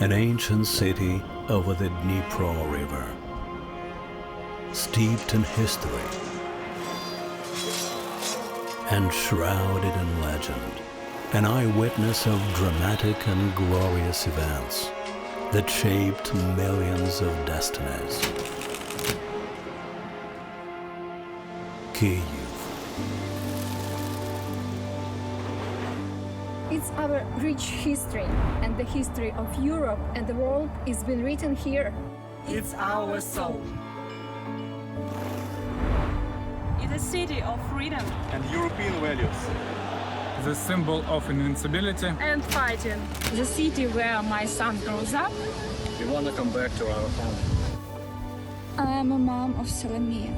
an ancient city over the Dnipro River, steeped in history and shrouded in legend, an eyewitness of dramatic and glorious events that shaped millions of destinies. Kyiv. It's our rich history, and the history of Europe and the world is been written here. It's our soul. It's a city of freedom And European values. The symbol of invincibility and fighting. The city where my son grows up. We want to come back to our home. I am a mom of Salomia.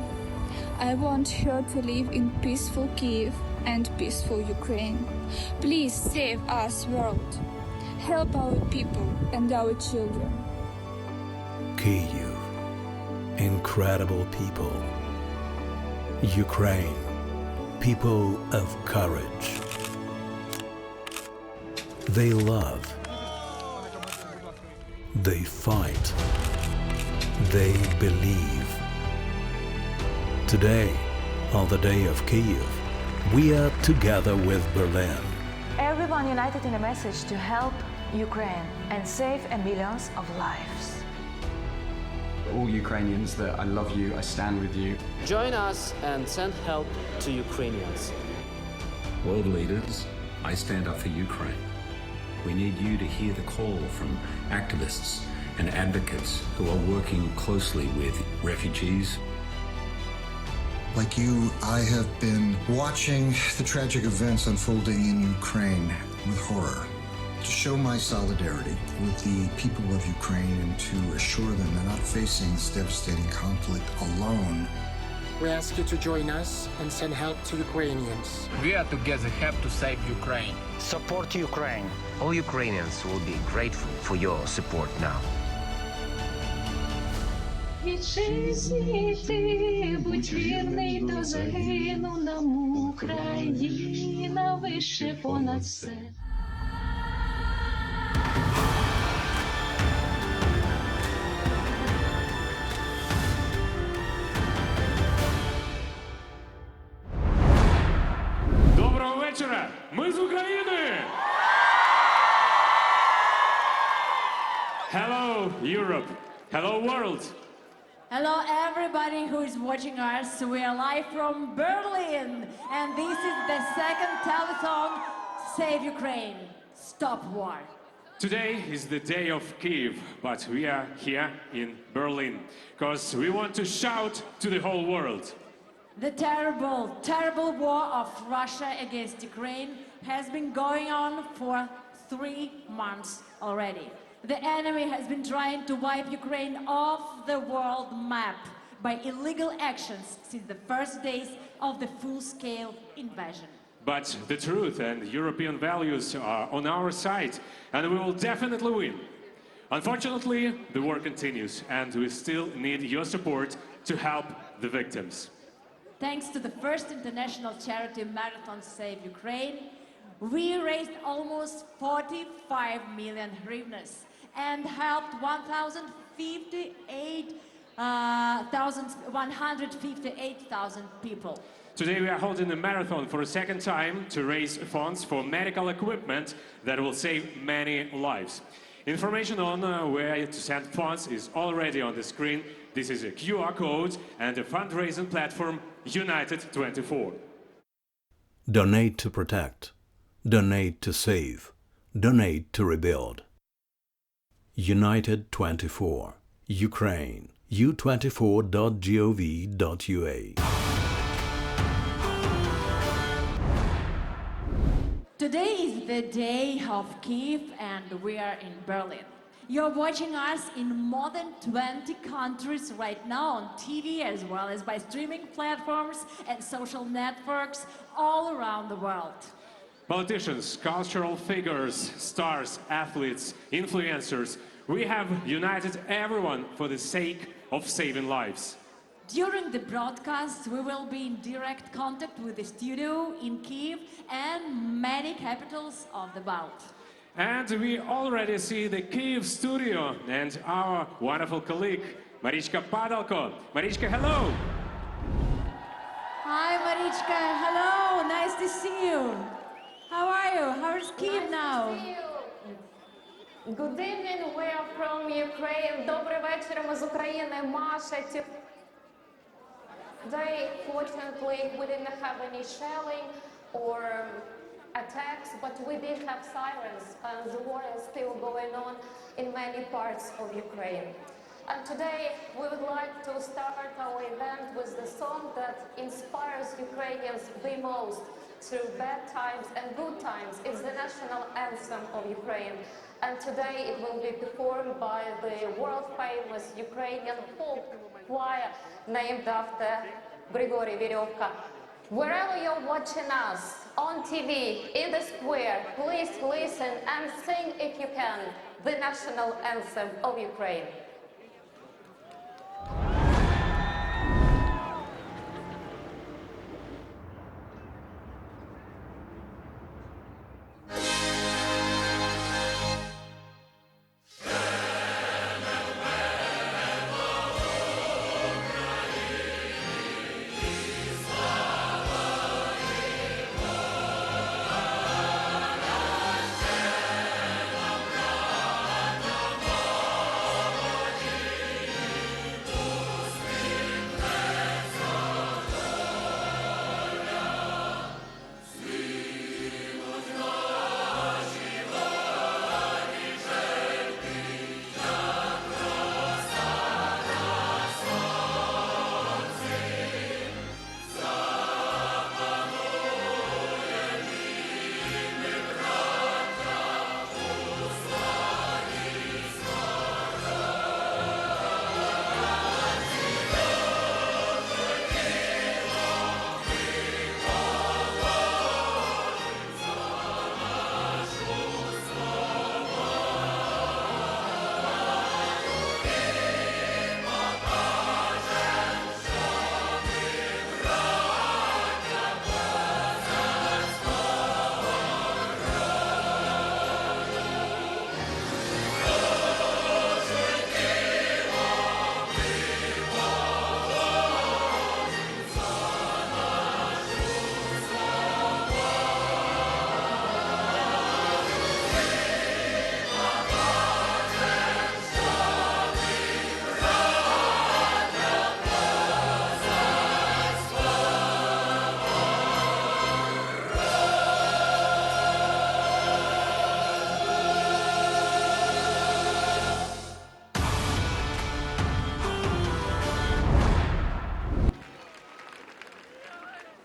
I want her to live in peaceful Kyiv and peaceful Ukraine. Please save us, world. Help our people and our children. Kyiv. Incredible people. Ukraine. People of courage. They love. They fight. They believe. Today, on the day of Kyiv, we are together with Berlin. Everyone united in a message to help Ukraine and save millions of lives. All Ukrainians, that I love you, I stand with you. Join us and send help to Ukrainians. World leaders, I stand up for Ukraine. We need you to hear the call from activists and advocates who are working closely with refugees. Like you, I have been watching the tragic events unfolding in Ukraine with horror. To show my solidarity with the people of Ukraine and to assure them they're not facing this devastating conflict alone. We ask you to join us and send help to Ukrainians. We are together have to save Ukraine. Support Ukraine. All Ukrainians will be grateful for your support now. Вітчизні, будь вірний, то загину нам Україна вище понад все. Доброго вечора! Ми з України! Hello, Europe! Hello, world! Hello, everybody who is watching us. We are live from Berlin, and this is the second telethon, Save Ukraine, Stop War. Today is the day of Kyiv, but we are here in Berlin because we want to shout to the whole world. The terrible, terrible war of Russia against Ukraine has been going on for 3 months already. The enemy has been trying to wipe Ukraine off the world map by illegal actions since the first days of the full-scale invasion. But the truth and European values are on our side, and we will definitely win. Unfortunately, the war continues, and we still need your support to help the victims. Thanks to the first international charity marathon Save Ukraine, we raised almost 45 million hryvnias and helped 158,000 people. Today we are holding a marathon for a second time to raise funds for medical equipment that will save many lives. Information on where to send funds is already on the screen. This is a QR code and a fundraising platform, United24. Donate to protect. Donate to save. Donate to rebuild. United24. Ukraine. u24.gov.ua. Today is the day of Kyiv, and we are in Berlin. You're watching us in more than 20 countries right now on TV, as well as by streaming platforms and social networks all around the world. Politicians, cultural figures, stars, athletes, influencers, we have united everyone for the sake of saving lives. During the broadcast, we will be in direct contact with the studio in Kyiv and many capitals of the world. And we already see the Kyiv studio and our wonderful colleague, Marichka Padalko. Marichka, hello! Hi, Marichka. Hello. Nice to see you. How are you? How is Kyiv now? Good evening. We are from Ukraine. Добрий вечір. Ми з України. Маша. Today, fortunately, we didn't have any shelling or attacks, but we did have sirens, and the war is still going on in many parts of Ukraine. And today, we would like to start our event with the song that inspires Ukrainians the most through bad times and good times. It's the national anthem of Ukraine. And today, it will be performed by the world-famous Ukrainian folk choir named after Grigory Verevka. Wherever you're watching us, on TV, in the square, please listen and sing, if you can, the national anthem of Ukraine.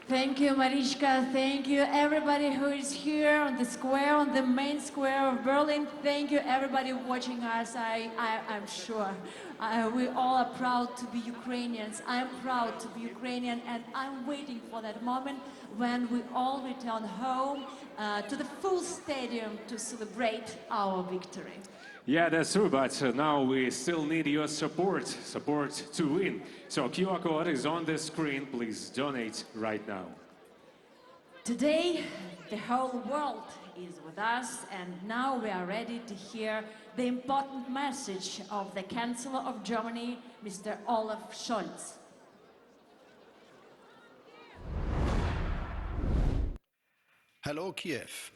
Thank you, Marichka. Thank you, everybody who is here on the square, on the main square of Berlin. Thank you, everybody watching us. I'm sure we all are proud to be Ukrainians. I'm proud to be Ukrainian, and I'm waiting for that moment when we all return home to the full stadium to celebrate our victory. Yeah, that's true, but now we still need your support to win. So QR code is on the screen. Please donate right now. Today, the whole world is with us, and now we are ready to hear the important message of the Chancellor of Germany, Mr. Olaf Scholz. Hello, Kiev.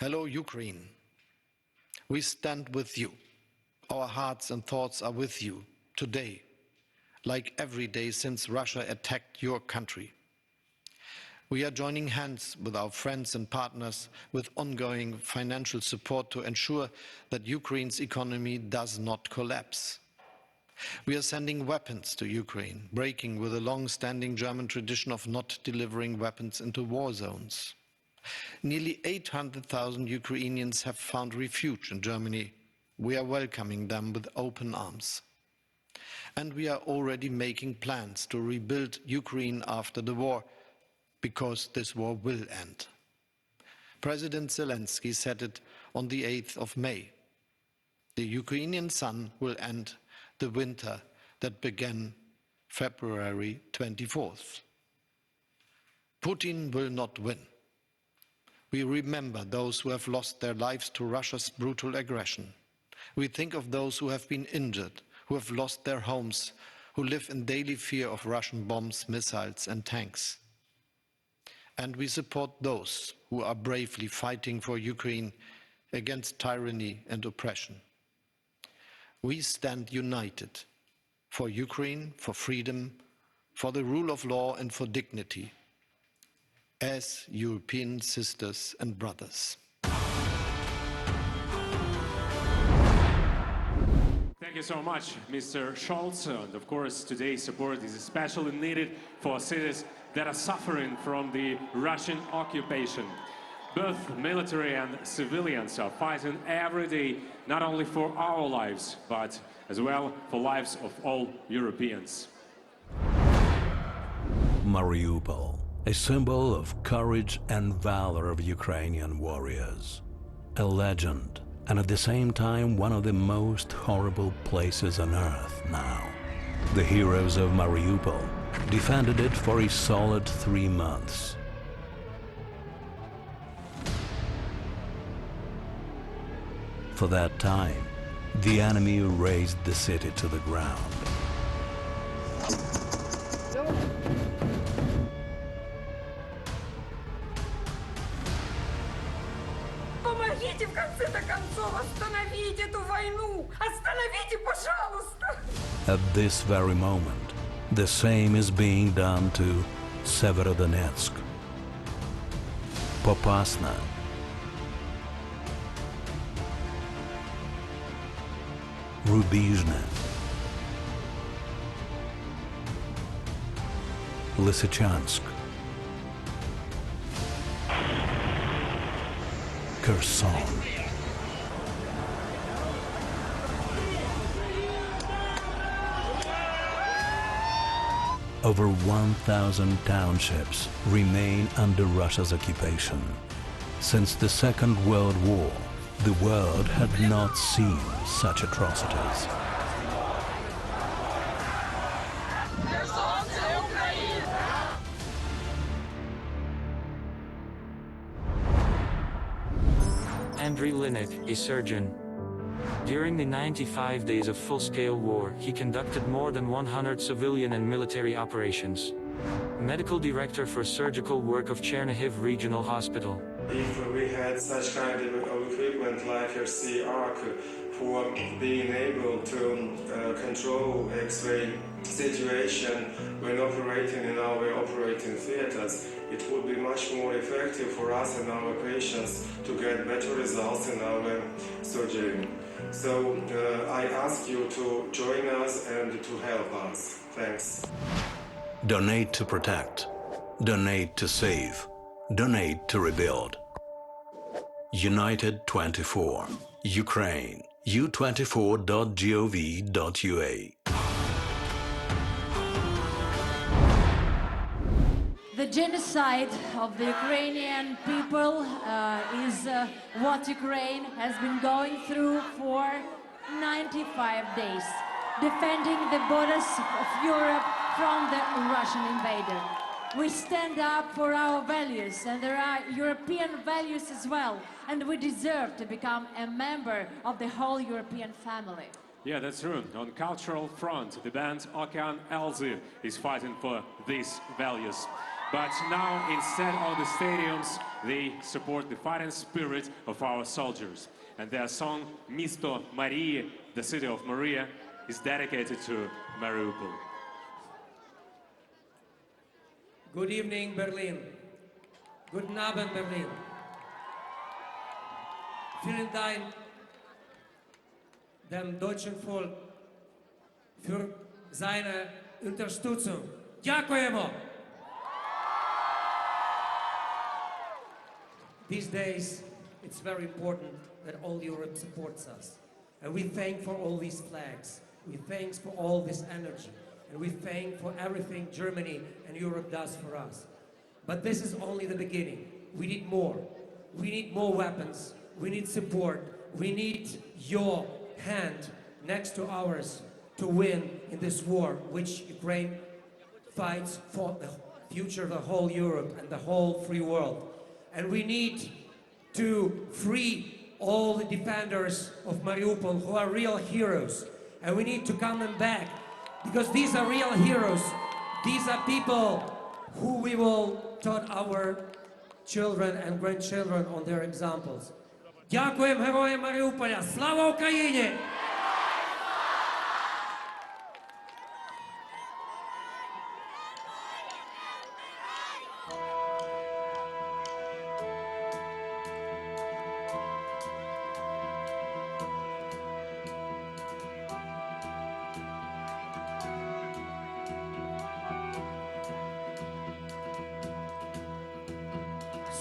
Hello, Ukraine. We stand with you. Our hearts and thoughts are with you today, like every day since Russia attacked your country. We are joining hands with our friends and partners with ongoing financial support to ensure that Ukraine's economy does not collapse. We are sending weapons to Ukraine, breaking with a long-standing German tradition of not delivering weapons into war zones. Nearly 800,000 Ukrainians have found refuge in Germany. We are welcoming them with open arms. And we are already making plans to rebuild Ukraine after the war, because this war will end. President Zelensky said it on the 8th of May. The Ukrainian sun will end the winter that began February 24th. Putin will not win. We remember those who have lost their lives to Russia's brutal aggression. We think of those who have been injured, who have lost their homes, who live in daily fear of Russian bombs, missiles and tanks. And we support those who are bravely fighting for Ukraine against tyranny and oppression. We stand united for Ukraine, for freedom, for the rule of law and for dignity, as European sisters and brothers. Thank you so much, Mr. Scholz. And of course, today's support is especially needed for cities that are suffering from the Russian occupation. Both military and civilians are fighting every day, not only for our lives, but as well for lives of all Europeans. Mariupol, a symbol of courage and valor of Ukrainian warriors. A legend, and at the same time one of the most horrible places on earth now. The heroes of Mariupol defended it for a solid 3 months. For that time, the enemy razed the city to the ground. Помогите в конце-то концов, остановите эту войну! Остановите, пожалуйста! At this very moment, the same is being done to Severodonetsk, Popasna, Rubizhne, Lysychansk, Kherson. Over 1,000 townships remain under Russia's occupation. Since the Second World War, the world had not seen such atrocities. Andriy Linik, a surgeon. During the 95 days of full-scale war, he conducted more than 100 civilian and military operations. Medical director for surgical work of Chernihiv Regional Hospital. If we had such kind of equipment like FC ARC for being able to control X-ray situation when operating in our operating theaters, it would be much more effective for us and our patients to get better results in our surgery. So I ask you to join us and to help us. Thanks. Donate to protect. Donate to save. Donate to rebuild. United 24. Ukraine. u24.gov.ua. The genocide of the Ukrainian people is what Ukraine has been going through for 95 days, defending the borders of Europe from the Russian invader. We stand up for our values, and there are European values as well, and we deserve to become a member of the whole European family. Yeah, that's true. On cultural front, the band Okean Elzy is fighting for these values. But now, instead of the stadiums, they support the fighting spirit of our soldiers. And their song, Misto Marie, the city of Maria, is dedicated to Mariupol. Good evening, Berlin. Guten Abend, Berlin. Vielen Dank dem deutschen Volk für seine Unterstützung. Дякуємо! These days, it's very important that all Europe supports us. And we thank for all these flags. We thank for all this energy. And we thank for everything Germany and Europe does for us. But this is only the beginning. We need more. We need more weapons. We need support. We need your hand next to ours to win in this war, which Ukraine fights for the future of the whole Europe and the whole free world. And we need to free all the defenders of Mariupol who are real heroes. And we need to come them back, because these are real heroes. These are people who we will taught our children and grandchildren on their examples. Дякуємо героям Маріуполя! Слава Україні!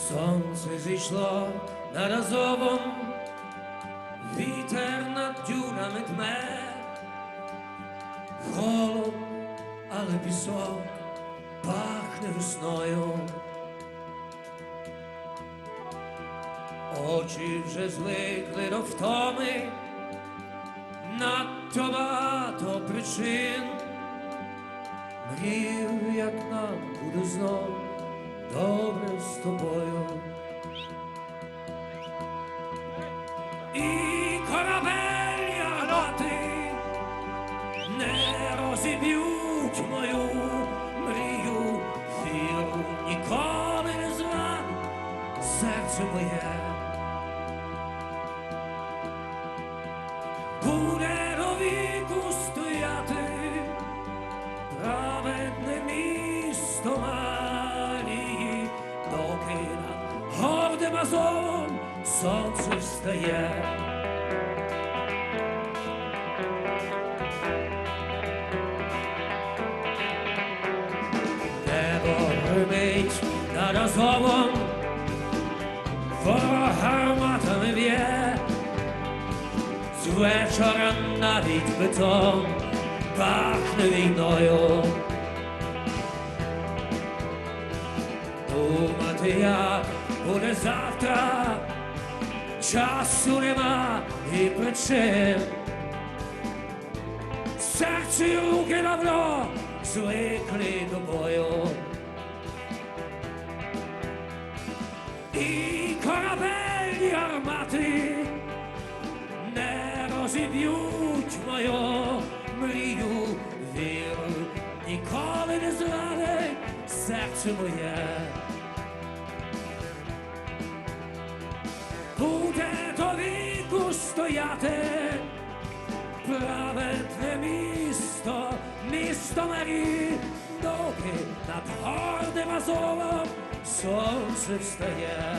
Сонце зійшло над Азовом, вітер над дюнами дме, холод, але пісок пахне весною. Очі вже звикли до втоми, надто багато причин. Мрію, як нам буде знов добре з тобою. І корабель гармати не розіб'ють мою мрію, віру ніколи не зрани серце моє. Буде до віку стояти праведне місто Марії, доки над гордим Азовом сонце встає. Небо гримить над Азовом, ворог гарматами б'є, з вечора навіть бетон пахне війною. Думати, як буде завтра, часу нема і причин. Серце й руки давно звикли до бою. І корабельні гармати не розіб'ють мою мрію, віру ніколи не зрадить серце моє. Буде до віку стояти праведне місто, місто Марії, доки над гордим Азовом сонце встає.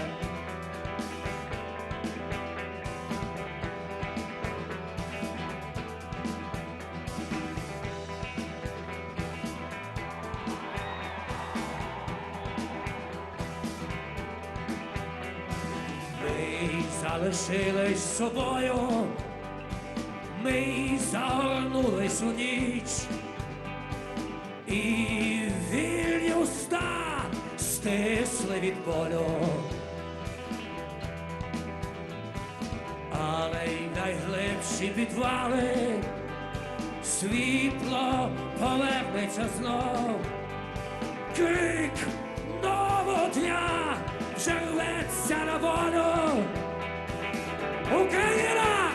Залишились собою, ми загорнулись у ніч, і вільні уста стисли від болю. Але й найглибші підвали світло повернеться знов. Крик нового дня вже рветься на волю. Україна!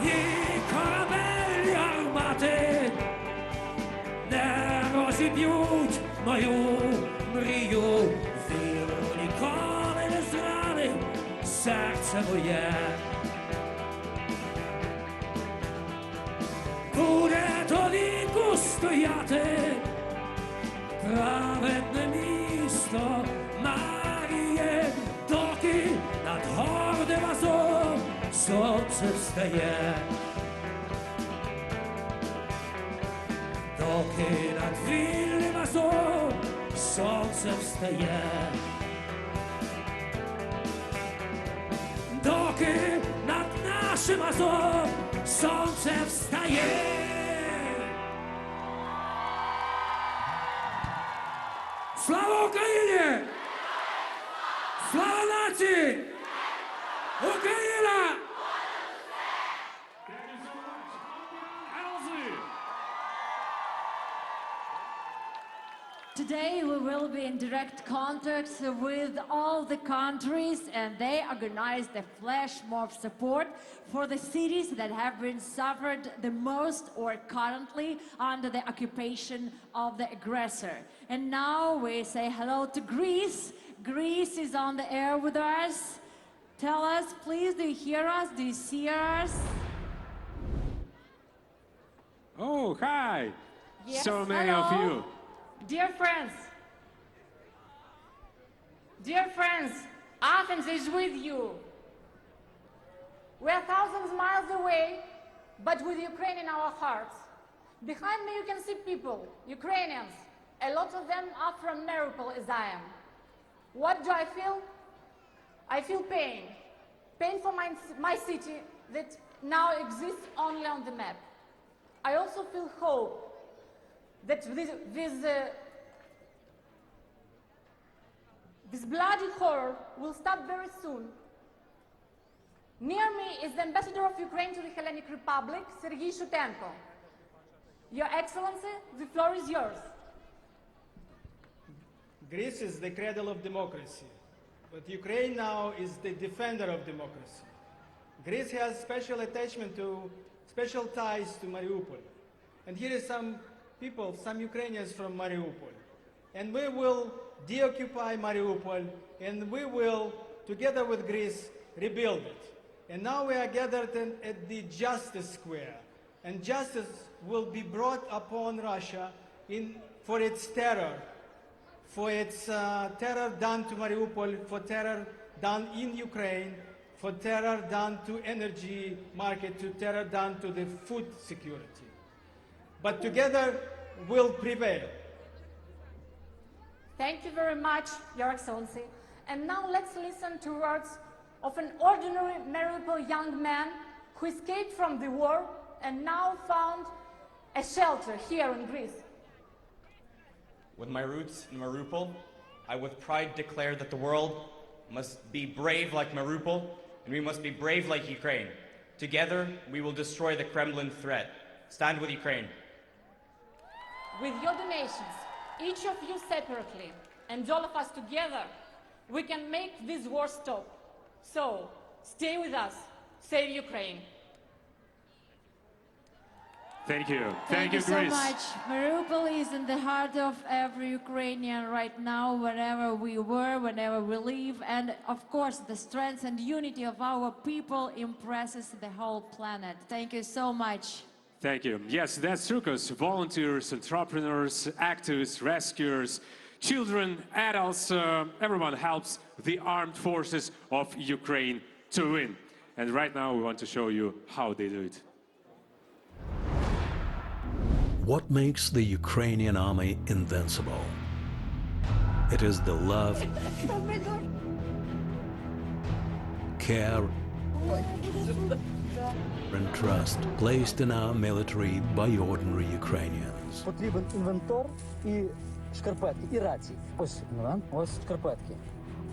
Її корабель гармати не розіб'ють мою мрію, віру ніколи не зранить серце моє. Буде до віку стояти праведне місто Маріє, доки над гордим Азовом сонце встає. Доки над вільним Азовом сонце встає. Доки над нашим Азовом сонце встає. Слава Україні! Слава нації! Україна! Today Today we will be in direct contact with all the countries, and they organized a flash mob support for the cities that have been suffered the most or currently under the occupation of the aggressor. And now we say hello to Greece. Greece is on the air with us. Tell us, please, do you hear us? Do you see us? Oh, hi! Yes, So many hello. of you. Dear friends, Athens is with you. We are thousands of miles away, but with Ukraine in our hearts. Behind me you can see people, Ukrainians. A lot of them are from Mariupol, as I am. What do I feel? I feel pain. Pain for my city that now exists only on the map. I also feel hope that this bloody horror will stop very soon. Near me is the ambassador of Ukraine to the Hellenic Republic, Sergei Shutenko. Your Excellency, the floor is yours. Greece is the cradle of democracy, but Ukraine now is the defender of democracy. Greece has special ties to Mariupol. And here is some people, some Ukrainians from Mariupol. And we will deoccupy Mariupol, and we will, together with Greece, rebuild it. And now we are gathered at the Justice Square, and justice will be brought upon Russia for its terror done to Mariupol, for terror done in Ukraine, for terror done to energy market, to terror done to the food security. But together we'll prevail. Thank you very much, Your Excellency. And now let's listen to words of an ordinary Mariupol young man who escaped from the war and now found a shelter here in Greece. With my roots in Mariupol, I with pride declare that the world must be brave like Mariupol, and we must be brave like Ukraine. Together, we will destroy the Kremlin threat. Stand with Ukraine. With your donations, each of you separately, and all of us together, we can make this war stop. So, stay with us. Save Ukraine. Thank you. Thank you so Greece. much. Mariupol is in the heart of every Ukrainian right now, wherever we were, whenever we live. And of course, the strength and unity of our people impresses the whole planet. Thank you so much. Thank you. Yes, that's true, because volunteers, entrepreneurs, activists, rescuers, children, adults, everyone helps the armed forces of Ukraine to win. And right now we want to show you how they do it. What makes the Ukrainian army invincible? It is the love, care, and trust placed in our military by ordinary Ukrainians. Потрібен інвентор і шкарпетки, і рації. Ось інвент, ось шкарпетки.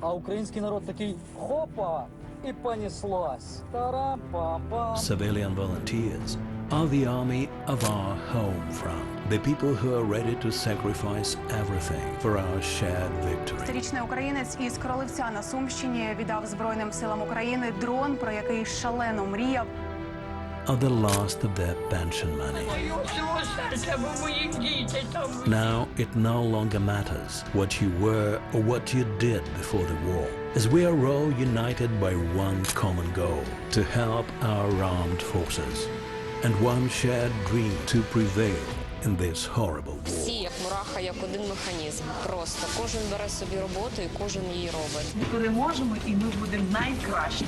А український народ такий хопа, і понеслась. Тарам-пам-пам. Civilian volunteers are the army of our home front, the people who are ready to sacrifice everything for our shared victory. Річний українець із Кролевця на Сумщині віддав Збройним силам України дрон, про який шалено мріяв. Are the last of their pension money. Now it no longer matters what you were or what you did before the war, as we are all united by one common goal, to help our armed forces, and one shared dream to prevail in this horrible war. Всі, як мураха, як один механізм. Просто кожен бере собі роботу і кожен її робить. Ми переможемо і ми будемо найкращі.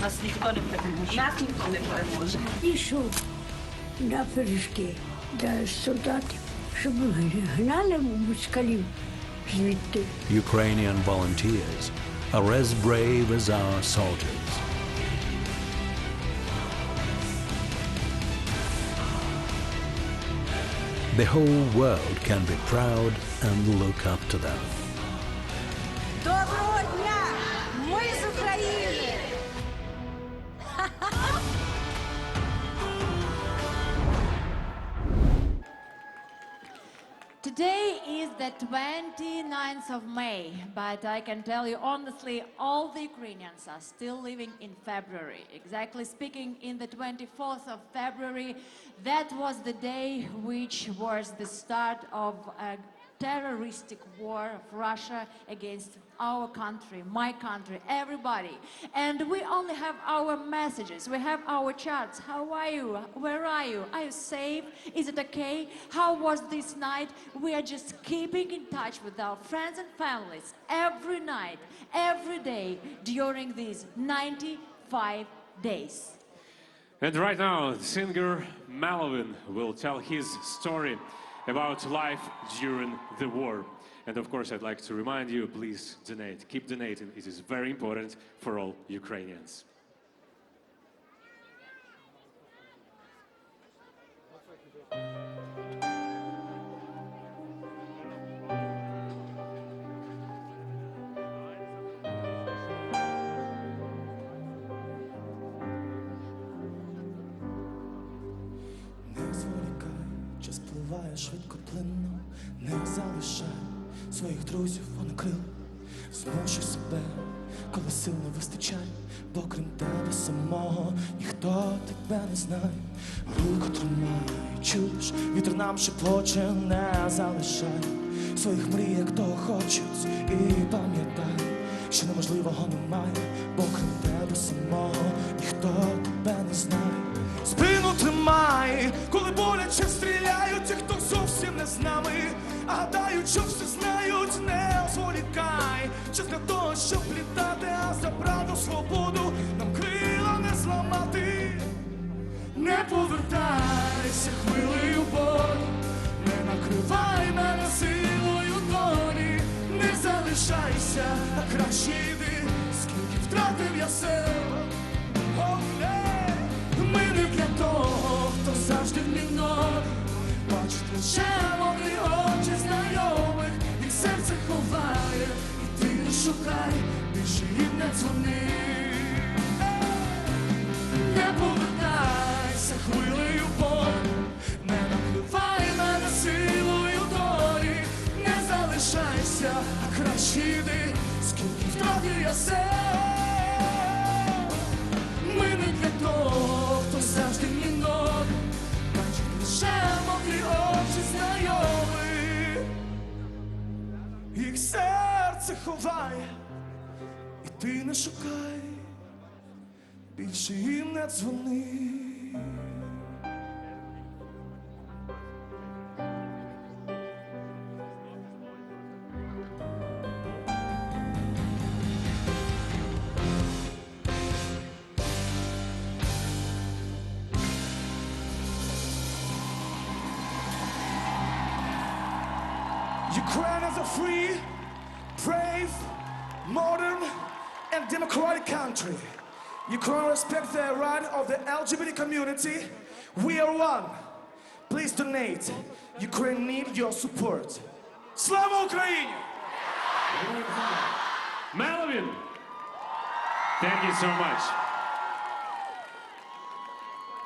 Нас ніхто не переможе. Нас ніхто не переможе. Ішов на пиріжки до солдатів, щоб гнали москалів звідти. Ukrainian volunteers are as brave as our soldiers. The whole world can be proud and look up to them. Доброго дня! Ми з України! Today is the 29th of May, but I can tell you honestly, all the Ukrainians are still living in February. Exactly speaking, in the 24th of February, that was the day which was the start of a terroristic war of Russia against our country, my country, everybody. And we only have our messages, we have our chats. How are you? Where are you? Are you safe? Is it okay? How was this night? We are just keeping in touch with our friends and families every night, every day during these 95 days. And right now, singer MELOVIN will tell his story about life during the war. And of course, I'd like to remind you, please donate. Keep donating. It is very important for all Ukrainians. Час пливає швидкоплинно, не залишай своїх друзів понакрил. Змушуй себе, коли сил не вистачає, бо крім тебе самого ніхто тебе не знає. Руку тримай, чуєш, вітер нам шепоче, не залишай своїх мрій, як того хочуть, і пам'ятай, що неможливого немає, бо крім тебе самого ніхто тебе не знає. Спину тримай, коли боляче стріляють ті, хто зовсім не з нами, а гадають, що все знають, не зволікай. Час для того, щоб літати, а за правду, свободу нам крила не зламати. Не повертайся хвилею болі, не накривай мене силою долі. Не залишайся, а краще йди, скільки втратив я себе. Ми не для того, хто завжди вмінок, бачить лише мокрі очі знайомих, їх серце ховає, і ти не шукай, більше їм не дзвони. Не повертайся хвилею болі, не напливай мене силою долі. Не залишайся, а краще йди, скільки втратив я себе. Ми не для того, хто завжди мінок, бачить лише мокрі очі знайомих. Їх серце ховає, і ти не шукай, більше їм не дзвони. Ukraine is a free, brave, modern, and democratic country. Ukraine respects the right of the LGBT community. We are one. Please donate. Ukraine needs your support. Slava Ukraini! MELOVIN, thank you so much.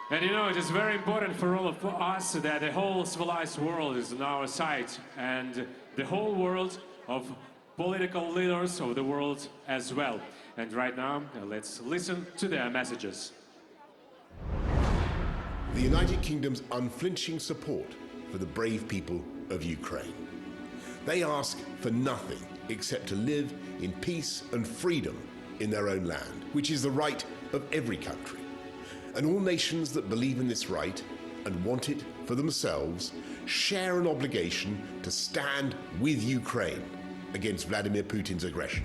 And you know, it is very important for all of us that the whole civilized world is on our side, and the whole world of political leaders of the world as well. And right now, let's listen to their messages. The United Kingdom's unflinching support for the brave people of Ukraine. They ask for nothing except to live in peace and freedom in their own land, which is the right of every country. And all nations that believe in this right and want it for themselves share an obligation to stand with Ukraine against Vladimir Putin's aggression.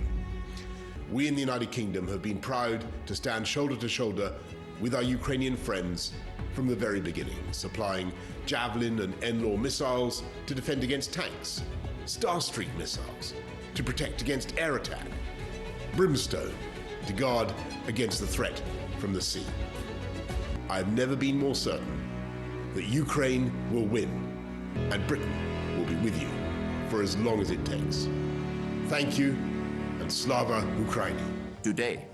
We in the United Kingdom have been proud to stand shoulder to shoulder with our Ukrainian friends from the very beginning, supplying Javelin and NLAW missiles to defend against tanks, Starstreak missiles to protect against air attack, Brimstone to guard against the threat from the sea. I have never been more certain that Ukraine will win and Britain will be with you for as long as it takes. Thank you, and Slava Ukraini. Today,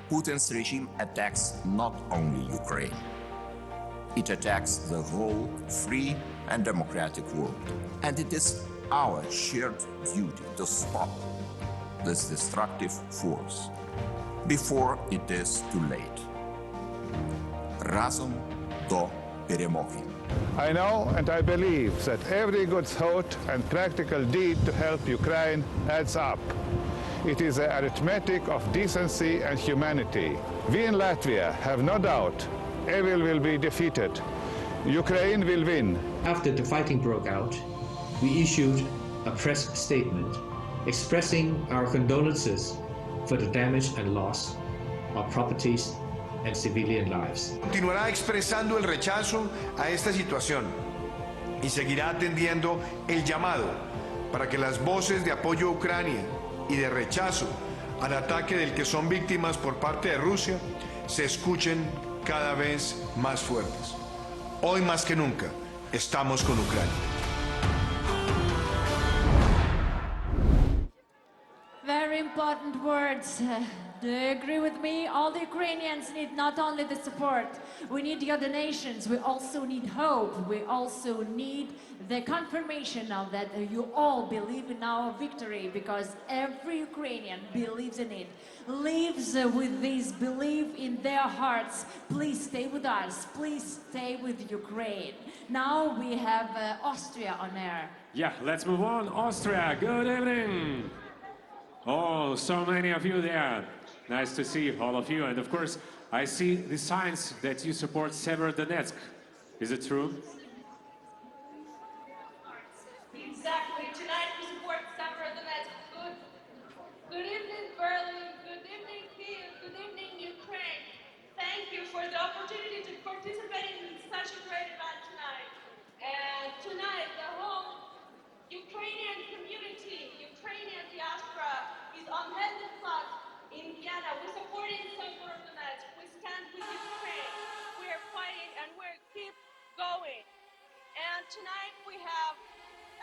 Putin's regime attacks not only Ukraine. It attacks the whole free and democratic world. And it is our shared duty to stop this destructive force before it is too late. Разом до перемоги. I know and I believe that every good thought and practical deed to help Ukraine adds up. It is the arithmetic of decency and humanity. We in Latvia have no doubt evil will be defeated. Ukraine will win. After the fighting broke out, we issued a press statement expressing our condolences for the damage and loss of properties and civilian lives. Continuará expresando el rechazo a esta situación y seguirá atendiendo el llamado para que las voces de apoyo a Ucrania y de rechazo al ataque del que son víctimas por parte de Rusia se escuchen cada vez más fuertes. Hoy más que nunca estamos con Ucrania. Very important words. Do you agree with me? All the Ukrainians need not only the support, we need your donations, we also need hope, we also need the confirmation of that you all believe in our victory, because every Ukrainian believes in it, lives with this belief in their hearts. Please stay with us, please stay with Ukraine. Now we have Austria on air. Yeah, let's move on. Austria, good evening. Oh, so many of you there. Nice to see all of you. And of course, I see the signs that you support Severodonetsk. Is it true? Exactly. Tonight we support Severodonetsk. Good evening, Berlin. Good evening, Kyiv. Good evening, Ukraine. Thank you for the opportunity to participate in such a great event tonight. And tonight, the whole Ukrainian community, Ukrainian diaspora, is on hand and flag in Vienna. We're supporting Severodonetsk. We stand with Ukraine. We're fighting and we're keep going. And tonight we have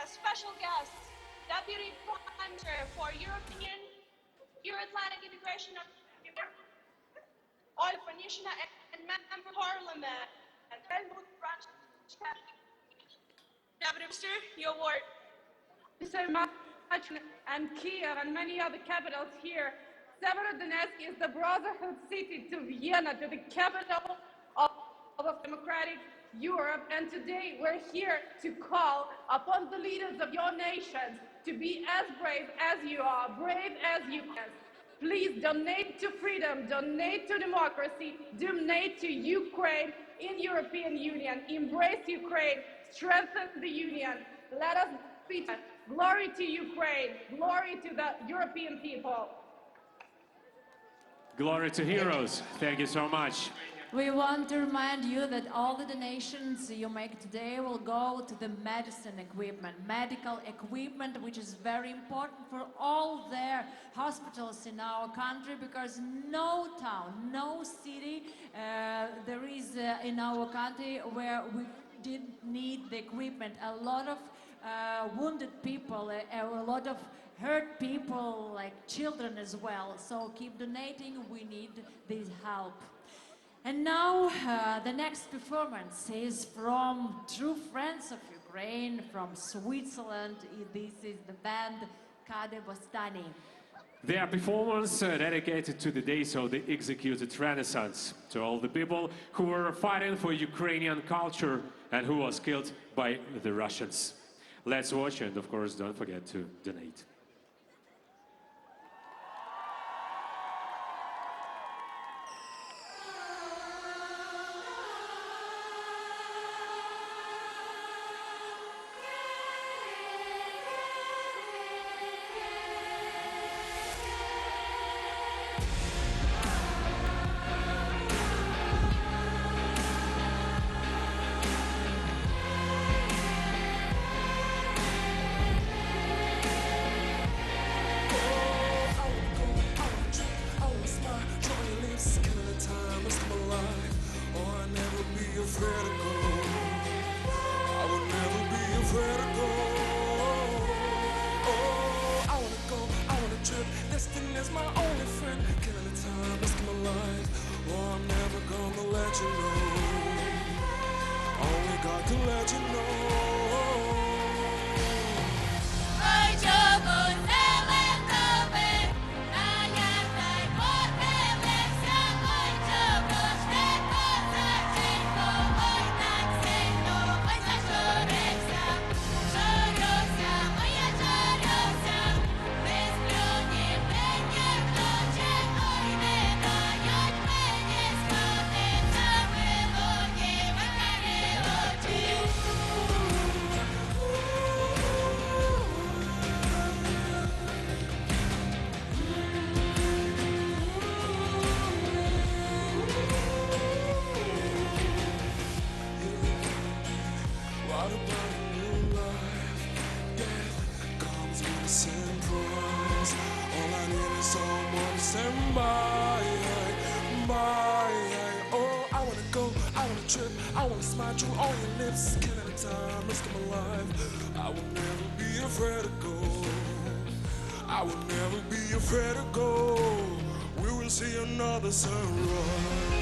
a special guest, Deputy Prime Minister for European Euro-Atlantic Integration of Olga Ponyshina and Member of Parliament and Helmut Branch. Deputy Minister, your word. Thank you so much. And Kyiv and many other capitals here. Severodonetsk is the brotherhood city to Vienna, to the capital of democratic Europe. And today we're here to call upon the leaders of your nations to be as brave as you are, brave as you can. Please donate to freedom, donate to democracy, donate to Ukraine in European Union. Embrace Ukraine, strengthen the Union. Let us be glory to Ukraine, glory to the European people. Glory to heroes. Thank you so much. We want to remind you that all the donations you make today will go to the medicine equipment, medical equipment, which is very important for all their hospitals in our country, because no town, no city there is in our country where we didn't need the equipment. A lot of wounded people, a lot of hurt people, like children as well. So keep donating, we need this help. And now the next performance is from true friends of Ukraine, from Switzerland. This is the band KADEBOSTANY. Their performance dedicated to the days of the executed Renaissance, to all the people who were fighting for Ukrainian culture and who was killed by the Russians. Let's watch, and of course don't forget to donate. someone stand by. Oh, I wanna go, I wanna trip, I wanna smile through all your lips. Can at a time, risk my life. I will never be afraid to go. I will never be afraid to go. We will see another sunrise.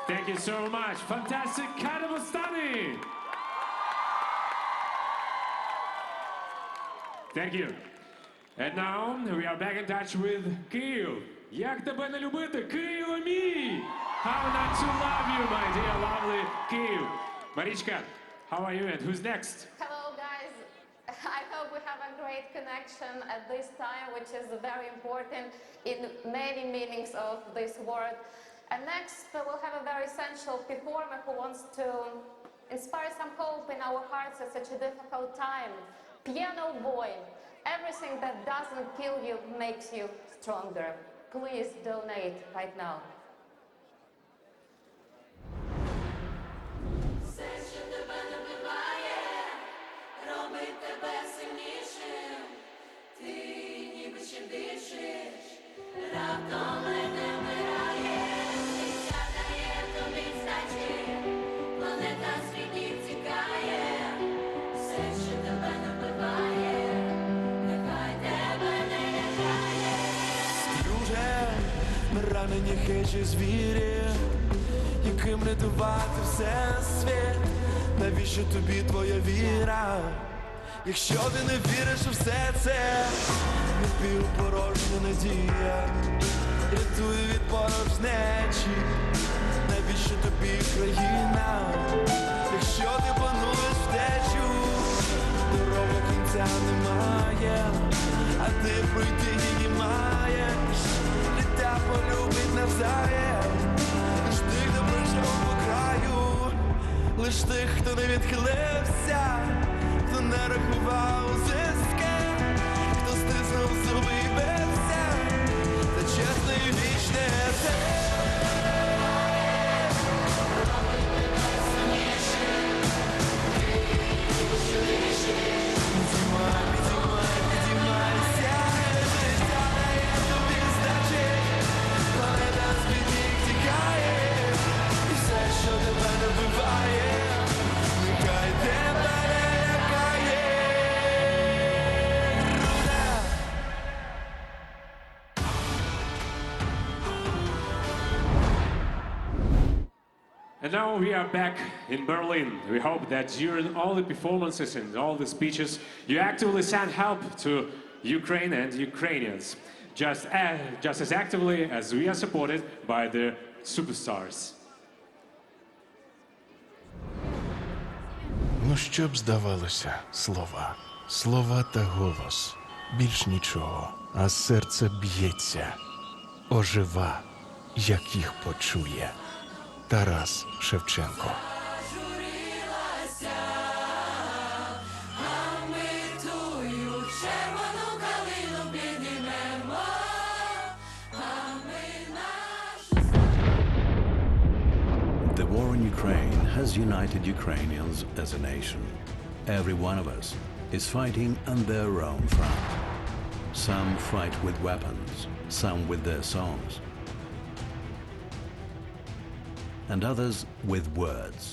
Thank you so much. Fantastic KADEBOSTANY. Thank you. And now we are back in touch with Kyiv. Як тебе не любити, Києве мій? How not to love you, my dear lovely Kyiv. Marichka, how are you and who's next? Hello guys. I hope we have a great connection at this time, which is very important in many meanings of this word. And next, we'll have a very essential performer who wants to inspire some hope in our hearts at such a difficult time. Piano Boy. Everything that doesn't kill you makes you stronger. Please donate right now. Все, що тебе не вбиває, робить тебе сильнішим. Ти ніби ще дишиш, раптом ледь не вмираєш. Життя дає тобі здачі, планета світів тікає. Все, що тебе не вбиває, нехай тебе не лякає. Друже, ми ранені хижі звірі, яким рятувати все світ. Навіщо тобі твоя віра, якщо ти не віриш у все це? Напівпорожня надія рятує від порожнечі. Навіщо тобі країна, якщо ти плануєш втечу? Дорога кінця немає, а ти пройти її маєш. Літа полюбить навзаєм, лиш тих, хто пройшов по краю, лиш тих, хто не відхилився, хто не рахував зиски, хто стиснув зуби і бився, та чесне і вічне це. Підіймайся, життя дає тобі здачі, планета світів тікає, і все, що тебе не вбиває, нехай тебе не лякає. And now we are back in Berlin. We hope that during all the performances and all the speeches, you actively send help to Ukraine and Ukrainians, just as actively as we are supported by the superstars. Ну що б здавалося, слова, слова та голос, більш нічого, а серце б'ється, ожива, як їх почує. Тарас Шевченко. Журилася, а ми тую червону калину піднімемо, а ми нашу. The war in Ukraine has united Ukrainians as a nation. Every one of us is fighting on their own front. Some fight with weapons, some with their songs, and others with words.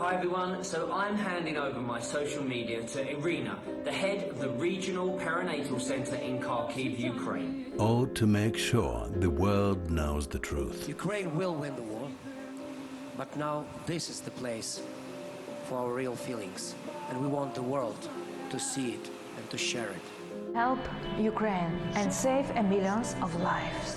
Hi everyone, so I'm handing over my social media to Irina, the head of the Regional Perinatal Center in Kharkiv, Ukraine. Or to make sure the world knows the truth. Ukraine will win the war, but now this is the place for our real feelings, and we want the world to see it and to share it. Help Ukraine and save millions of lives.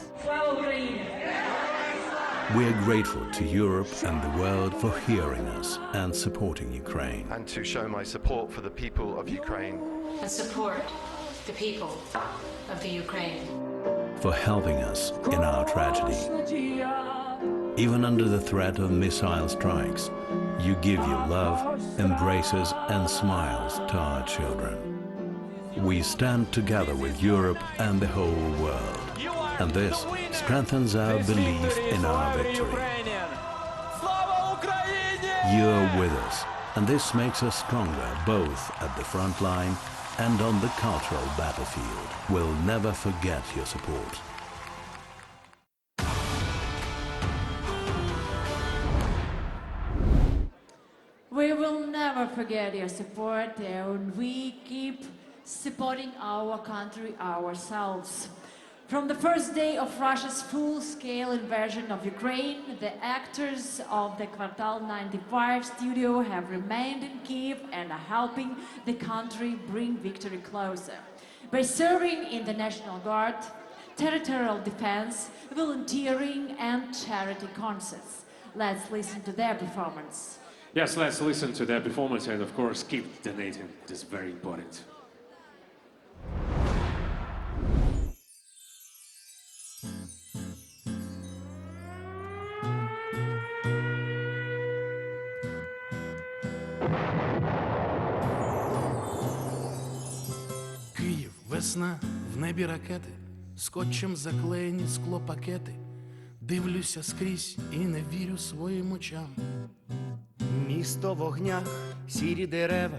We are grateful to Europe and the world for hearing us and supporting Ukraine. And to show my support for the people of Ukraine. And support the people of the Ukraine. For helping us in our tragedy. Even under the threat of missile strikes, you give your love, embraces and smiles to our children. We stand together with Europe and the whole world. And this strengthens our belief in our victory. You are with us, and this makes us stronger both at the front line and on the cultural battlefield. We'll never forget your support. We will never forget your support, and we keep supporting our country ourselves. From the first day of Russia's full-scale invasion of Ukraine, the actors of the Kvartal 95 studio have remained in Kyiv and are helping the country bring victory closer. By serving in the National Guard, territorial defense, volunteering and charity concerts. Let's listen to their performance. Yes, let's listen to their performance and of course keep donating. It is very important. Київ, весна, в небі ракети, скотчем заклеєні склопакети. Дивлюся скрізь і не вірю своїм очам. Місто в вогнях, сірі дерева,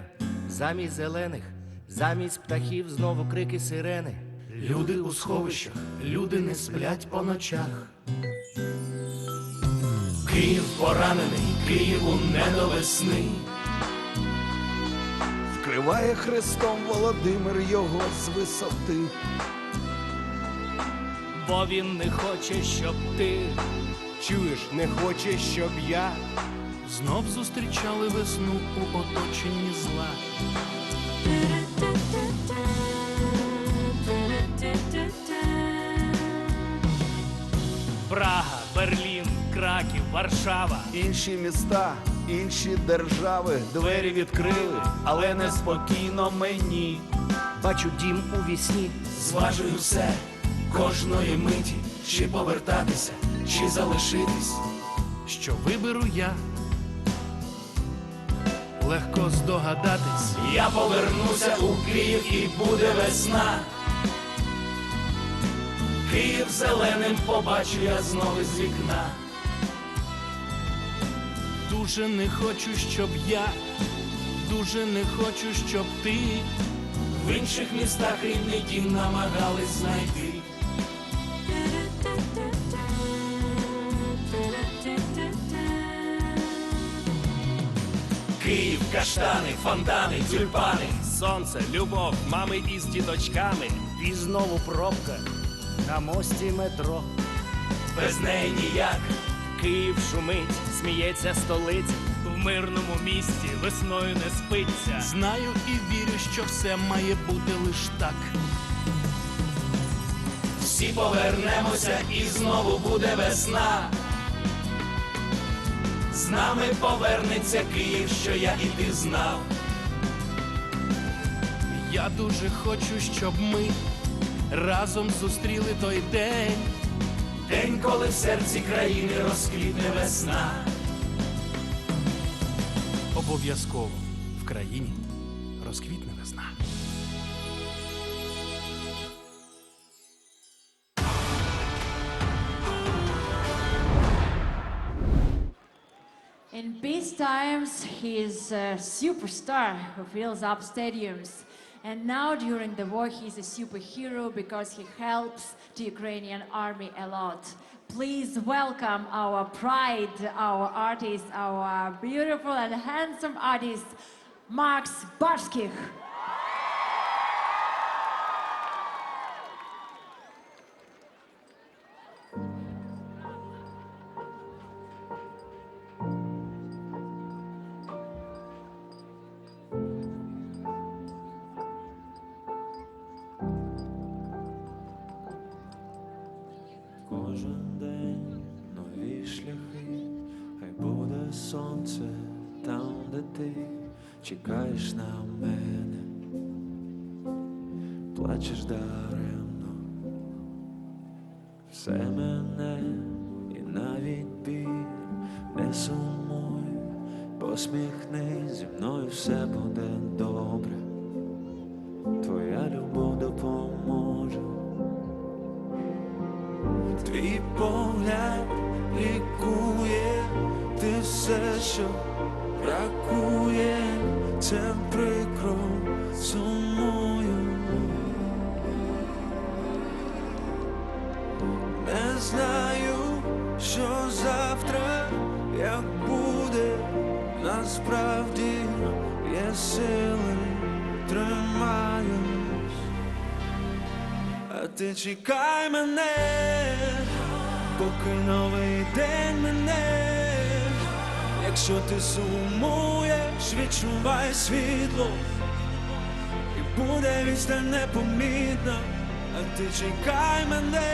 замість зелених, замість птахів знову крики сирени. Люди у сховищах, люди не сплять по ночах. Київ поранений, Києву не до весни. Вкриває хрестом Володимир його з висоти. Бо він не хоче, щоб ти, чуєш, не хоче, щоб я знов зустрічали весну у оточенні зла. Прага, Берлін, Краків, Варшава. Інші міста, інші держави двері відкрили, але неспокійно мені. Бачу дім у вісні, Зважую все, кожної миті, чи повертатися, чи залишитись. Що виберу я, легко здогадатись. Я повернуся у Київ і буде весна. Київ зеленим побачу я знову з вікна. Дуже не хочу, щоб я, дуже не хочу, щоб ти в інших містах рідний дім намагались знайти. Київ, каштани, фонтани, тюльпани. Сонце, любов, мами із діточками. І знову пробка на мості метро. Без неї ніяк. Київ шумить, сміється столиця. В мирному місті весною не спиться. Знаю і вірю, що все має бути лиш так. Всі повернемося і знову буде весна. З нами повернеться Київ, що я і ти знав. Я дуже хочу, щоб ми разом зустріли той день. День, коли в серці країни розквітне весна. Обов'язково в країні розквітне весна. In peace times, he is a superstar who fills up stadiums. And now during the war, he's a superhero because he helps the Ukrainian army a lot. please welcome our pride, our artist, our beautiful and handsome artist, Max Barskih. Кожен день нові шляхи, хай буде сонце там, де ти чекаєш на мене, плачеш даремно, все мене і навіть біль, не сумуй, посміхнись, зі мною все буде добре, твоя любов допоможе. Твій погляд лікує, ти все, що бракує, це прикро сумую. Не знаю, що завтра, як буде, насправді є сили, тримаюсь. А ти чекай мене, поки новий день мене. Якщо ти сумуєш, відчувай світло, і буде відстань непомітна. А ти чекай мене,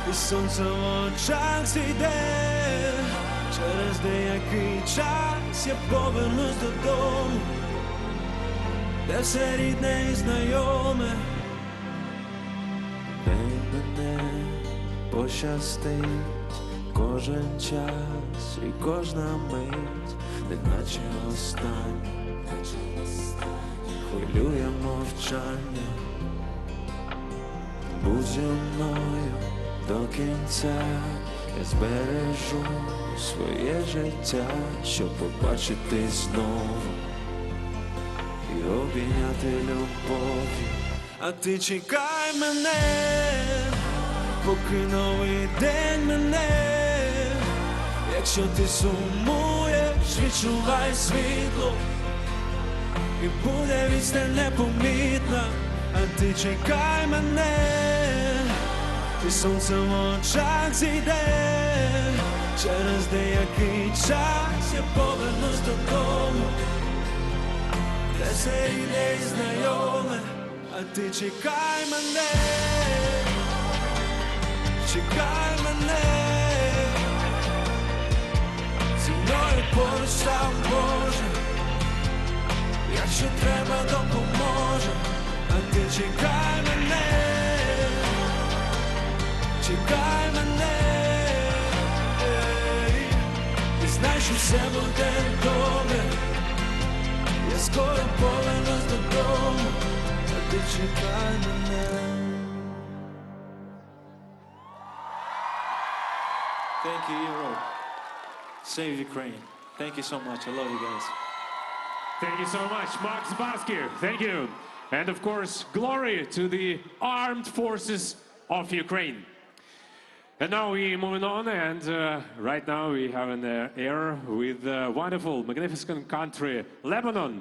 і сонце в очах зійде. Через деякий час я повернусь додому, де все рідне і знайоме. Мене пощастить кожен час і кожна мить, неначе остання, хвилює мовчання. Будь зі мною до кінця, я збережу своє життя, щоб побачити знову і обійняти любов'ю. А ти чекай мене, поки новий день мене. Якщо ти сумуєш, відчувай світло, і буде відстань непомітна. А ти чекай мене, і сонце в очах зійде. Через деякий час я повернусь додому, де все йде і знайоме. А ти чекай мене, чекай мене, зі мною поруч сам Боже, якщо треба, допоможе. А ти чекай мене, чекай мене, і знай, що все буде добре. Я скоро повернусь додому, а ти чекай мене. Thank you, Europe. Save Ukraine. Thank you so much. I love you guys. Thank you so much, Max Barskih. Thank you. And of course, glory to the armed forces of Ukraine. And now we're moving on, and right now we have an air with the wonderful, magnificent country, Lebanon.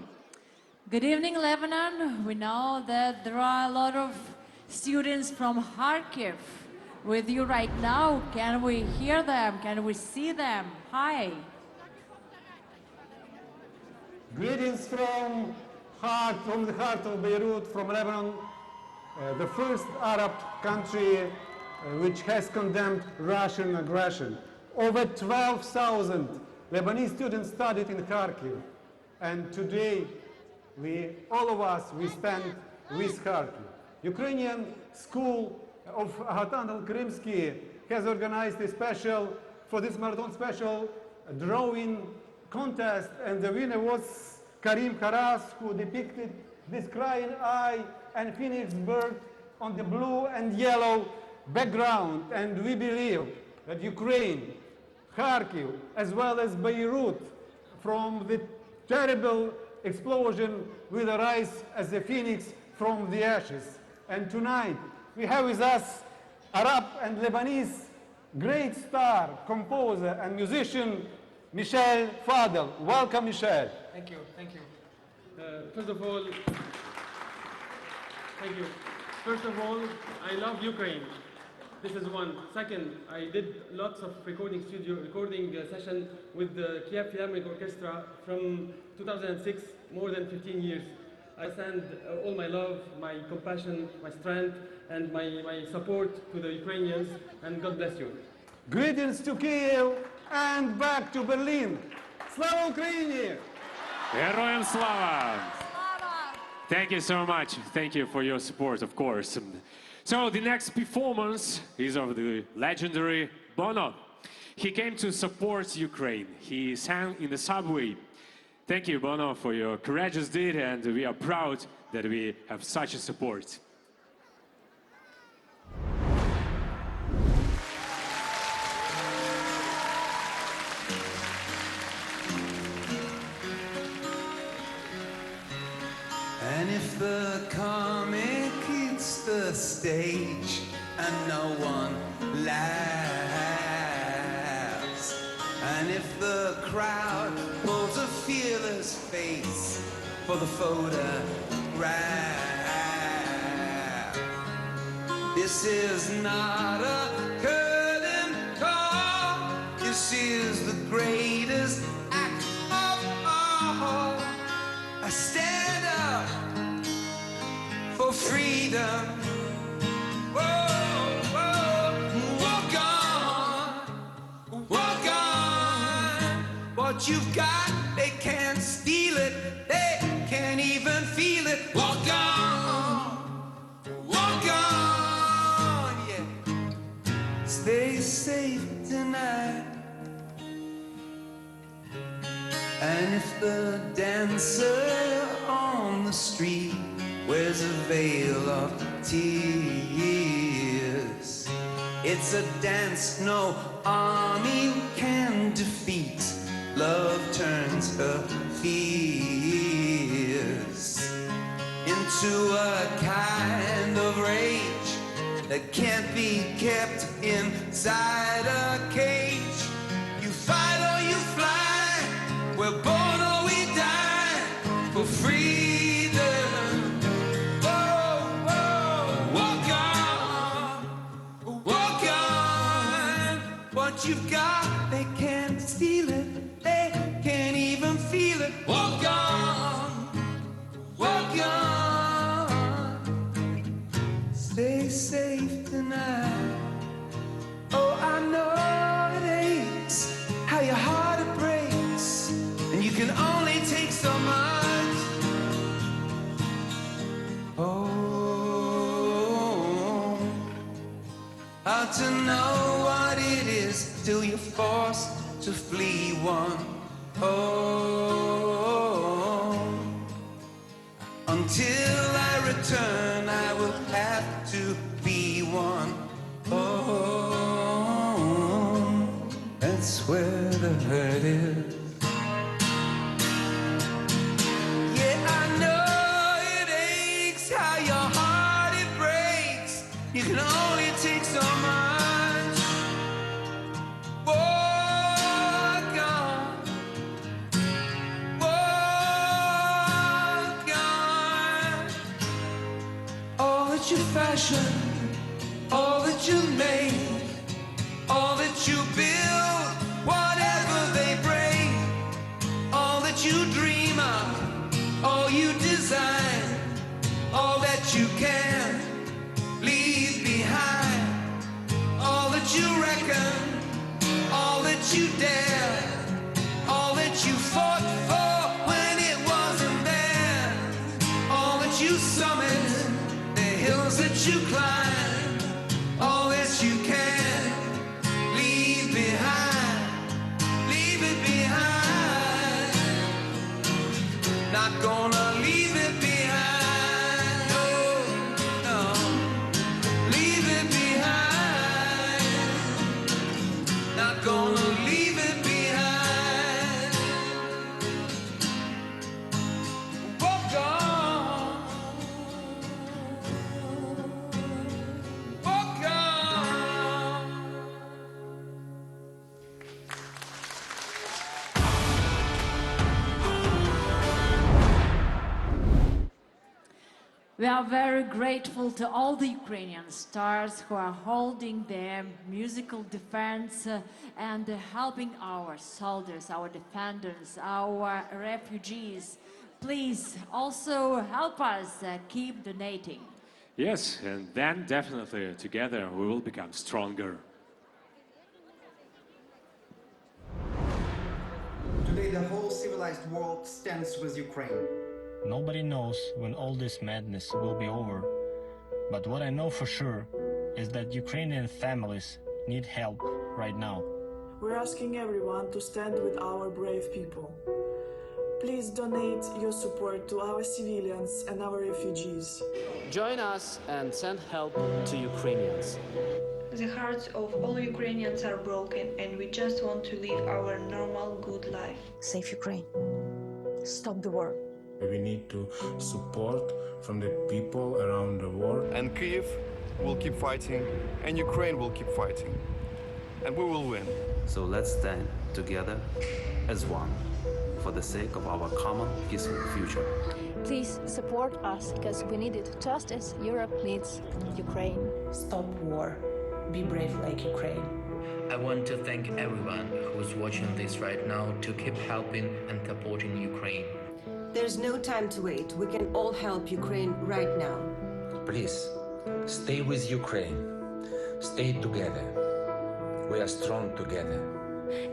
Good evening, Lebanon. We know that there are a lot of students from HARDKISS with you right now. Can we hear them? Can we see them? Hi. Greetings from the heart of Beirut, from Lebanon, the first Arab country which has condemned Russian aggression. Over 12,000 Lebanese students studied in Kharkiv, and today all of us, we stand with Kharkiv. Ukrainian school of Agatan Krymsky has organized a special, for this marathon special, drawing contest, and the winner was Karim Karas, who depicted this crying eye and phoenix bird on the blue and yellow background. And we believe that Ukraine, Kharkiv, as well as Beirut, from the terrible explosion will arise as a phoenix from the ashes. And tonight we have with us Arab and Lebanese great star, composer, and musician, Michel Fadel. Welcome, Michel. Thank you, thank you. First of all, thank you. First of all, I love Ukraine. This is one. Second, I did lots of recording session with the Kyiv Philharmonic Orchestra from 2006, more than 15 years. I send all my love, my compassion, my strength, and my support to the Ukrainians, and God bless you. Greetings to Kyiv and back to Berlin. Slava Ukraini! Героям слава! Thank you so much. Thank you for your support, of course. So the next performance is of the legendary Bono. He came to support Ukraine. He sang in the subway. Thank you, Bono, for your courageous deed, and we are proud that we have such a support. And if the comic hits the stage and no one laughs, and if the crowd pulls a fearless face for the photograph, this is not a curtain call. This is the greatest act of all. I stand up for freedom. Whoa, whoa, walk on, walk on. What you've got, they can't steal it. They can't even feel it. Walk on, yeah. Stay safe tonight. And if the dancer on the street wears a veil of tears, it's a dance no army can defeat. Love turns her fears into a kind of rage that can't be kept inside a cage. You fight or you fly. We're born or we die for freedom. Whoa, whoa, walk on, walk on. What you've got, they can't steal it. They can't even feel it. Walk on, walk on. Stay safe tonight. Oh, I know it aches, how your heart it breaks. And you can only take so much. Oh, hard to know what it is till you're forced to flee one. Oh, until I return, I will have to be one. Oh, that's where the hurt is. You can only take so much. Walk on, walk on. All that you fashion, all that you make, all that you build, whatever they break, all that you dream of, all you design, all that you can leave behind, all that you reckon, all that you dare, all that you fought for when it wasn't there, all that you summit, the hills that you climb, all that you can leave behind, leave it behind, not gonna leave it behind. Gonna leave it behind. Walk on. We are very grateful to all the Ukrainian stars who are holding their musical defense and helping our soldiers, our defenders, our refugees. Please also help us keep donating. Yes, and then definitely together we will become stronger. Today the whole civilized world stands with Ukraine. Nobody knows when all this madness will be over. But what I know for sure is that Ukrainian families need help right now. We're asking everyone to stand with our brave people. Please donate your support to our civilians and our refugees. Join us and send help to Ukrainians. The hearts of all Ukrainians are broken and we just want to live our normal, good life. Save Ukraine. Stop the war. We need to support from the people around the world. And Kyiv will keep fighting, and Ukraine will keep fighting. And we will win. So let's stand together as one for the sake of our common peaceful future. Please support us because we need it just as Europe needs Ukraine. Stop war. Be brave like Ukraine. I want to thank everyone who's watching this right now to keep helping and supporting Ukraine. There's no time to wait. We can all help Ukraine right now. Please, stay with Ukraine. Stay together. We are strong together.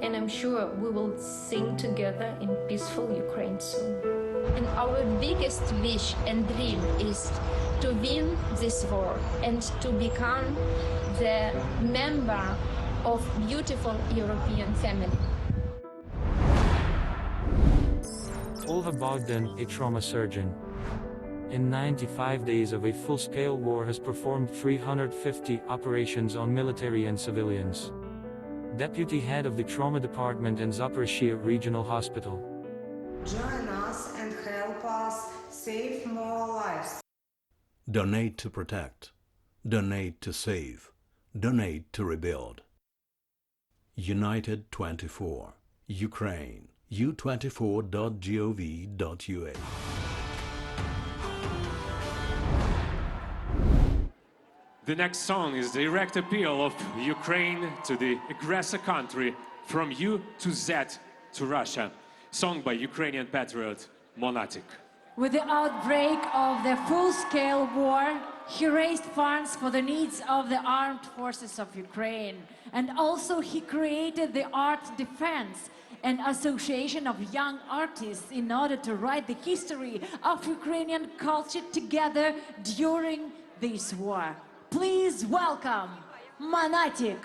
And I'm sure we will sing together in peaceful Ukraine soon. And our biggest wish and dream is to win this war and to become the member of beautiful European family. Olva Bogdan, a trauma surgeon. In 95 days of a full-scale war has performed 350 operations on military and civilians. Deputy head of the trauma department in Zaporizhzhia Regional Hospital. Join us and help us save more lives. Donate to protect. Donate to save. Donate to rebuild. United 24. Ukraine. u24.gov.ua. The next song is the direct appeal of Ukraine to the aggressor country, from U to Z to Russia, sung by Ukrainian patriot Monatik. With the outbreak of the full-scale war, he raised funds for the needs of the armed forces of Ukraine. And also he created the Art Defense, an association of young artists in order to write the history of Ukrainian culture together during this war. Please welcome Monatik.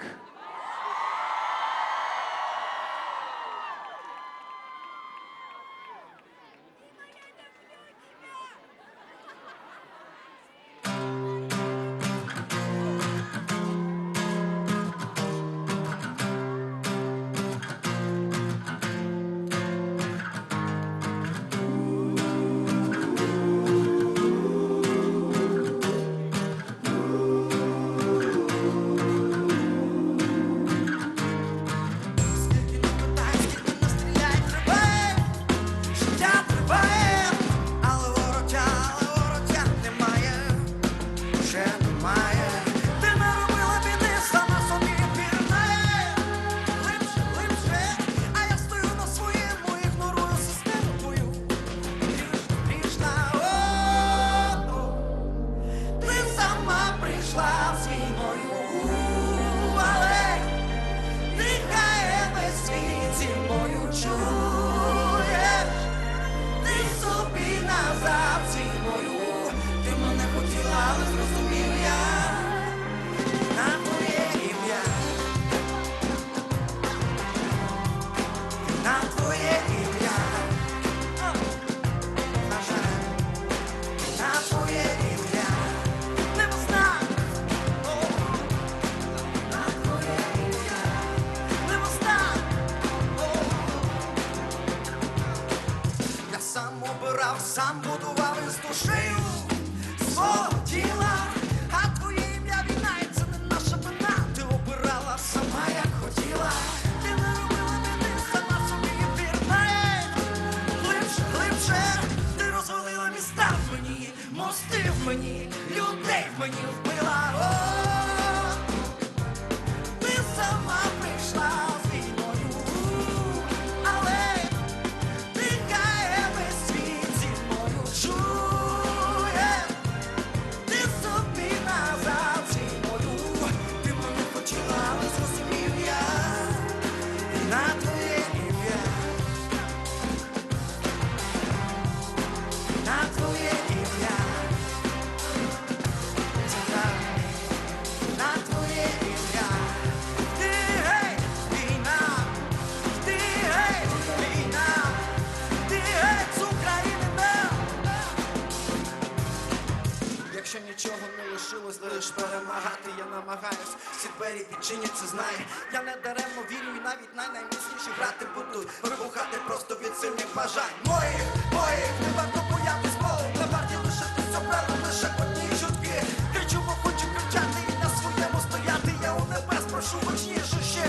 стояти, я намагаюсь, всі двері відчиняться, знай. Я не даремно вірю і навіть найнайміцніші грати будуть вибухати просто від сильних бажань. Моїх, не варто боятись, бо на варті лишити собрали лише одні чутки. Кричу, бо хочу кричати і на своєму стояти, я у небес прошу гучніше ще.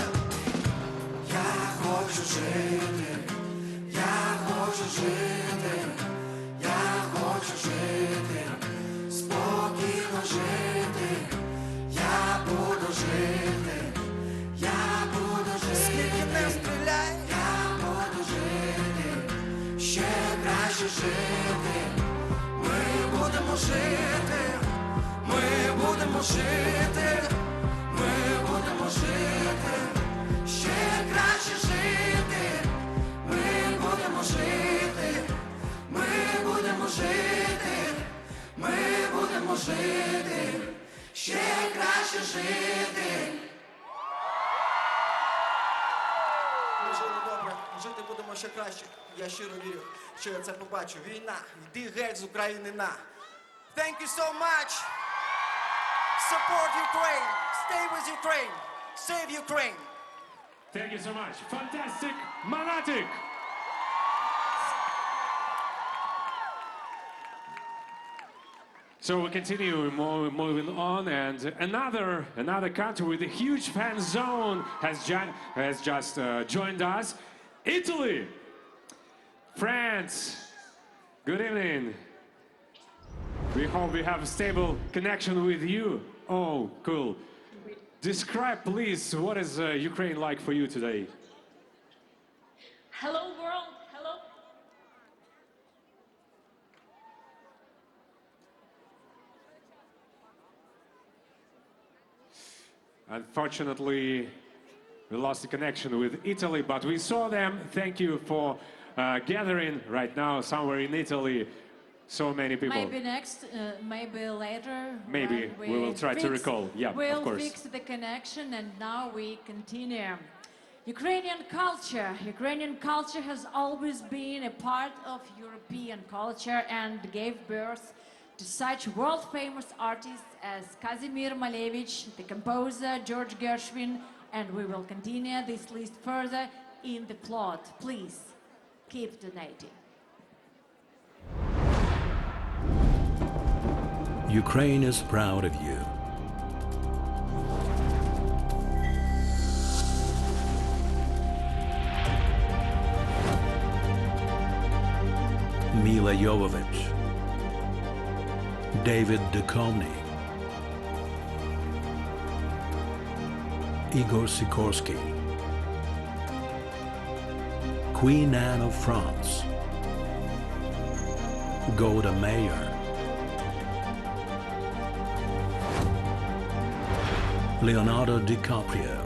Я хочу жити, я хочу жити, я хочу жити, спокійно жити, я буду жити, я буду жити. Скільки не стріляй, я буду жити, ще краще жити. Ми будемо жити, ми будемо жити, ми будемо жити, ще краще жити. Ми будемо жити, ми будемо жити, ми будемо жити, ще краще жити. Ми жили добре, жити будемо ще краще. Я щиро вірю, що я це побачу. Війна, йди геть з України на. Thank you so much. Support Ukraine. Stay with Ukraine. Save Ukraine. Thank you so much. Fantastic, Manatic. So we continue moving on, and another country with a huge fan zone has just joined us. Italy, France. Good evening. We hope we have a stable connection with you. Oh, cool. Describe, please, what is Ukraine like for you today? Hello, world. Hello. Unfortunately, we lost the connection with Italy, but we saw them. Thank you for gathering right now somewhere in Italy. So many people. Maybe next, maybe later. Maybe we will try to recall. Yeah, of course. We'll fix the connection, and now we continue. Ukrainian culture has always been a part of European culture and gave birth to such world-famous artists as Kazimir Malevich, the composer George Gershwin, and we will continue this list further in the plot. Please keep donating. Ukraine is proud of you. Mila Jovovich, David Duchovny, Igor Sikorsky, Queen Anne of France, Golda Meir, Leonardo DiCaprio,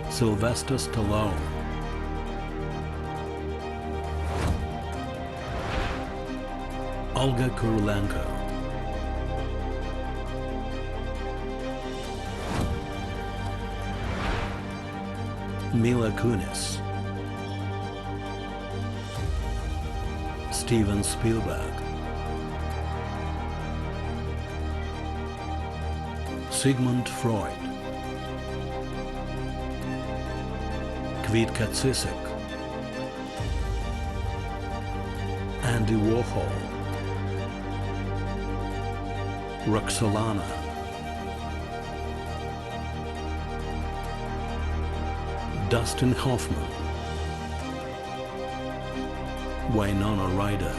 Sylvester Stallone, Olga Kurylenko, Mila Kunis, Steven Spielberg, Sigmund Freud, Kvitka Tsisek, Andy Warhol, Roxolana, Dustin Hoffman, Winona Ryder,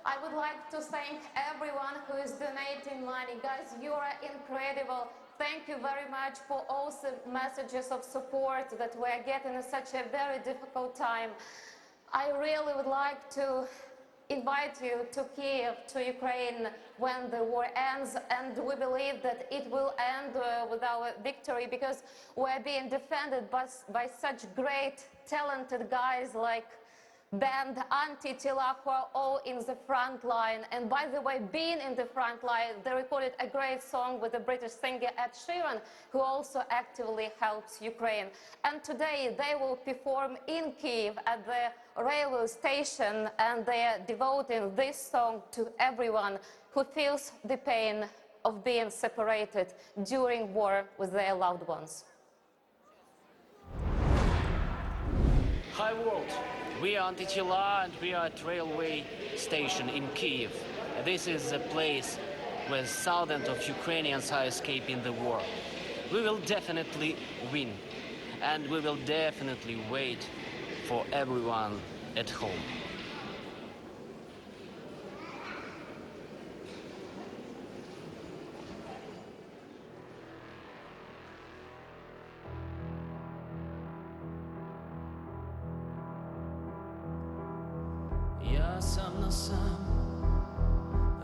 I would like to thank everyone who is donating money. Guys, you are incredible. Thank you very much for all the messages of support that we are getting in such a very difficult time. I really would like to invite you to Kyiv, to Ukraine, when the war ends, and we believe that it will end with our victory, because we're being defended by such great, talented guys like band Anti-Tila, who are all in the front line. And by the way, being in the front line, they recorded a great song with the British singer Ed Sheeran, who also actively helps Ukraine. And today they will perform in Kyiv at the railway station, and they are devoting this song to everyone who feels the pain of being separated during war with their loved ones. Hi world, we are Anti-Tila and we are at railway station in Kyiv. This is a place where thousands of Ukrainians are escaping the war. We will definitely win, and we will definitely wait for everyone at home. Я сам на сам,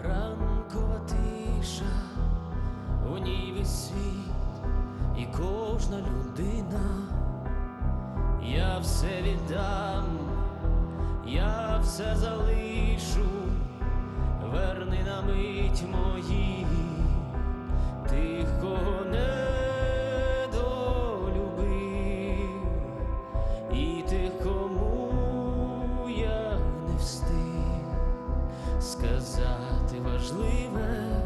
ранкова тиша, у ній весь світ і кожна людина. Я все віддам, я все залишу, верни на мить мої тих, кого не долюбив, і тих, кому я не встиг сказати важливе,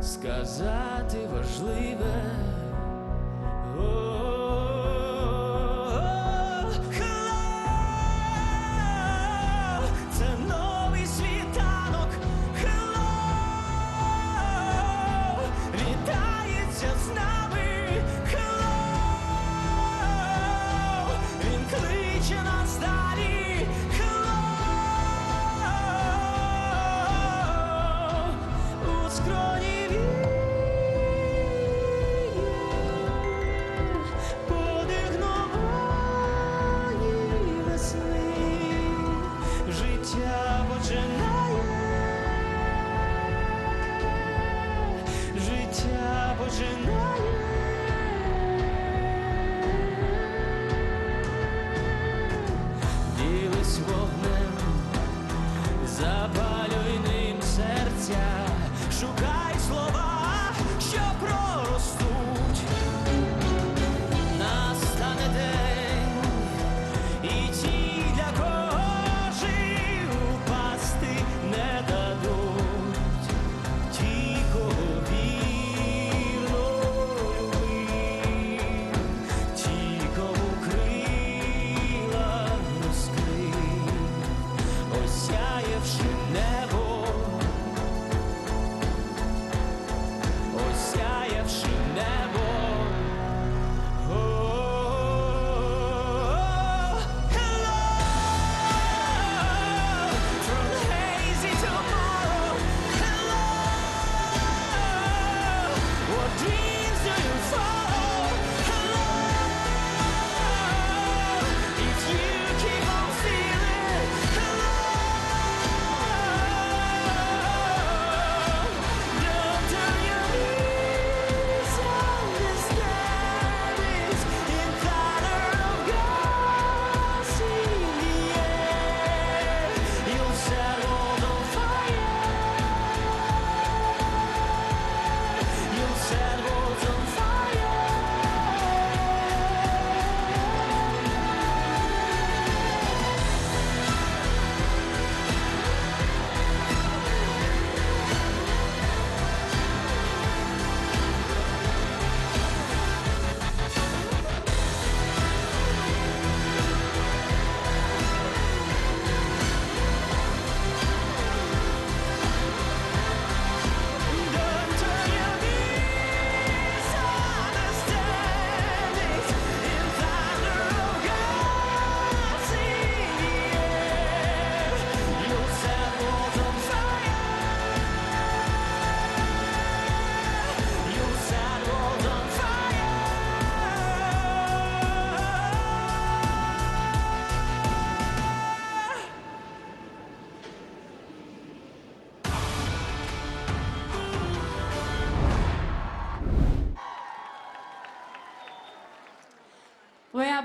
сказати важливе. Це новий світанок, вітається з нами, він кличе нас далі, у скроні подих нової весни, життя починає, життя починає. Ділись вогнем, запалюй ним серця, шукай слова, що проростуть. Настане день, і ті, для кого жив, упасти не дадуть. Ті, кого вірно любив, ті, кому крила розкрив, осяявши небо,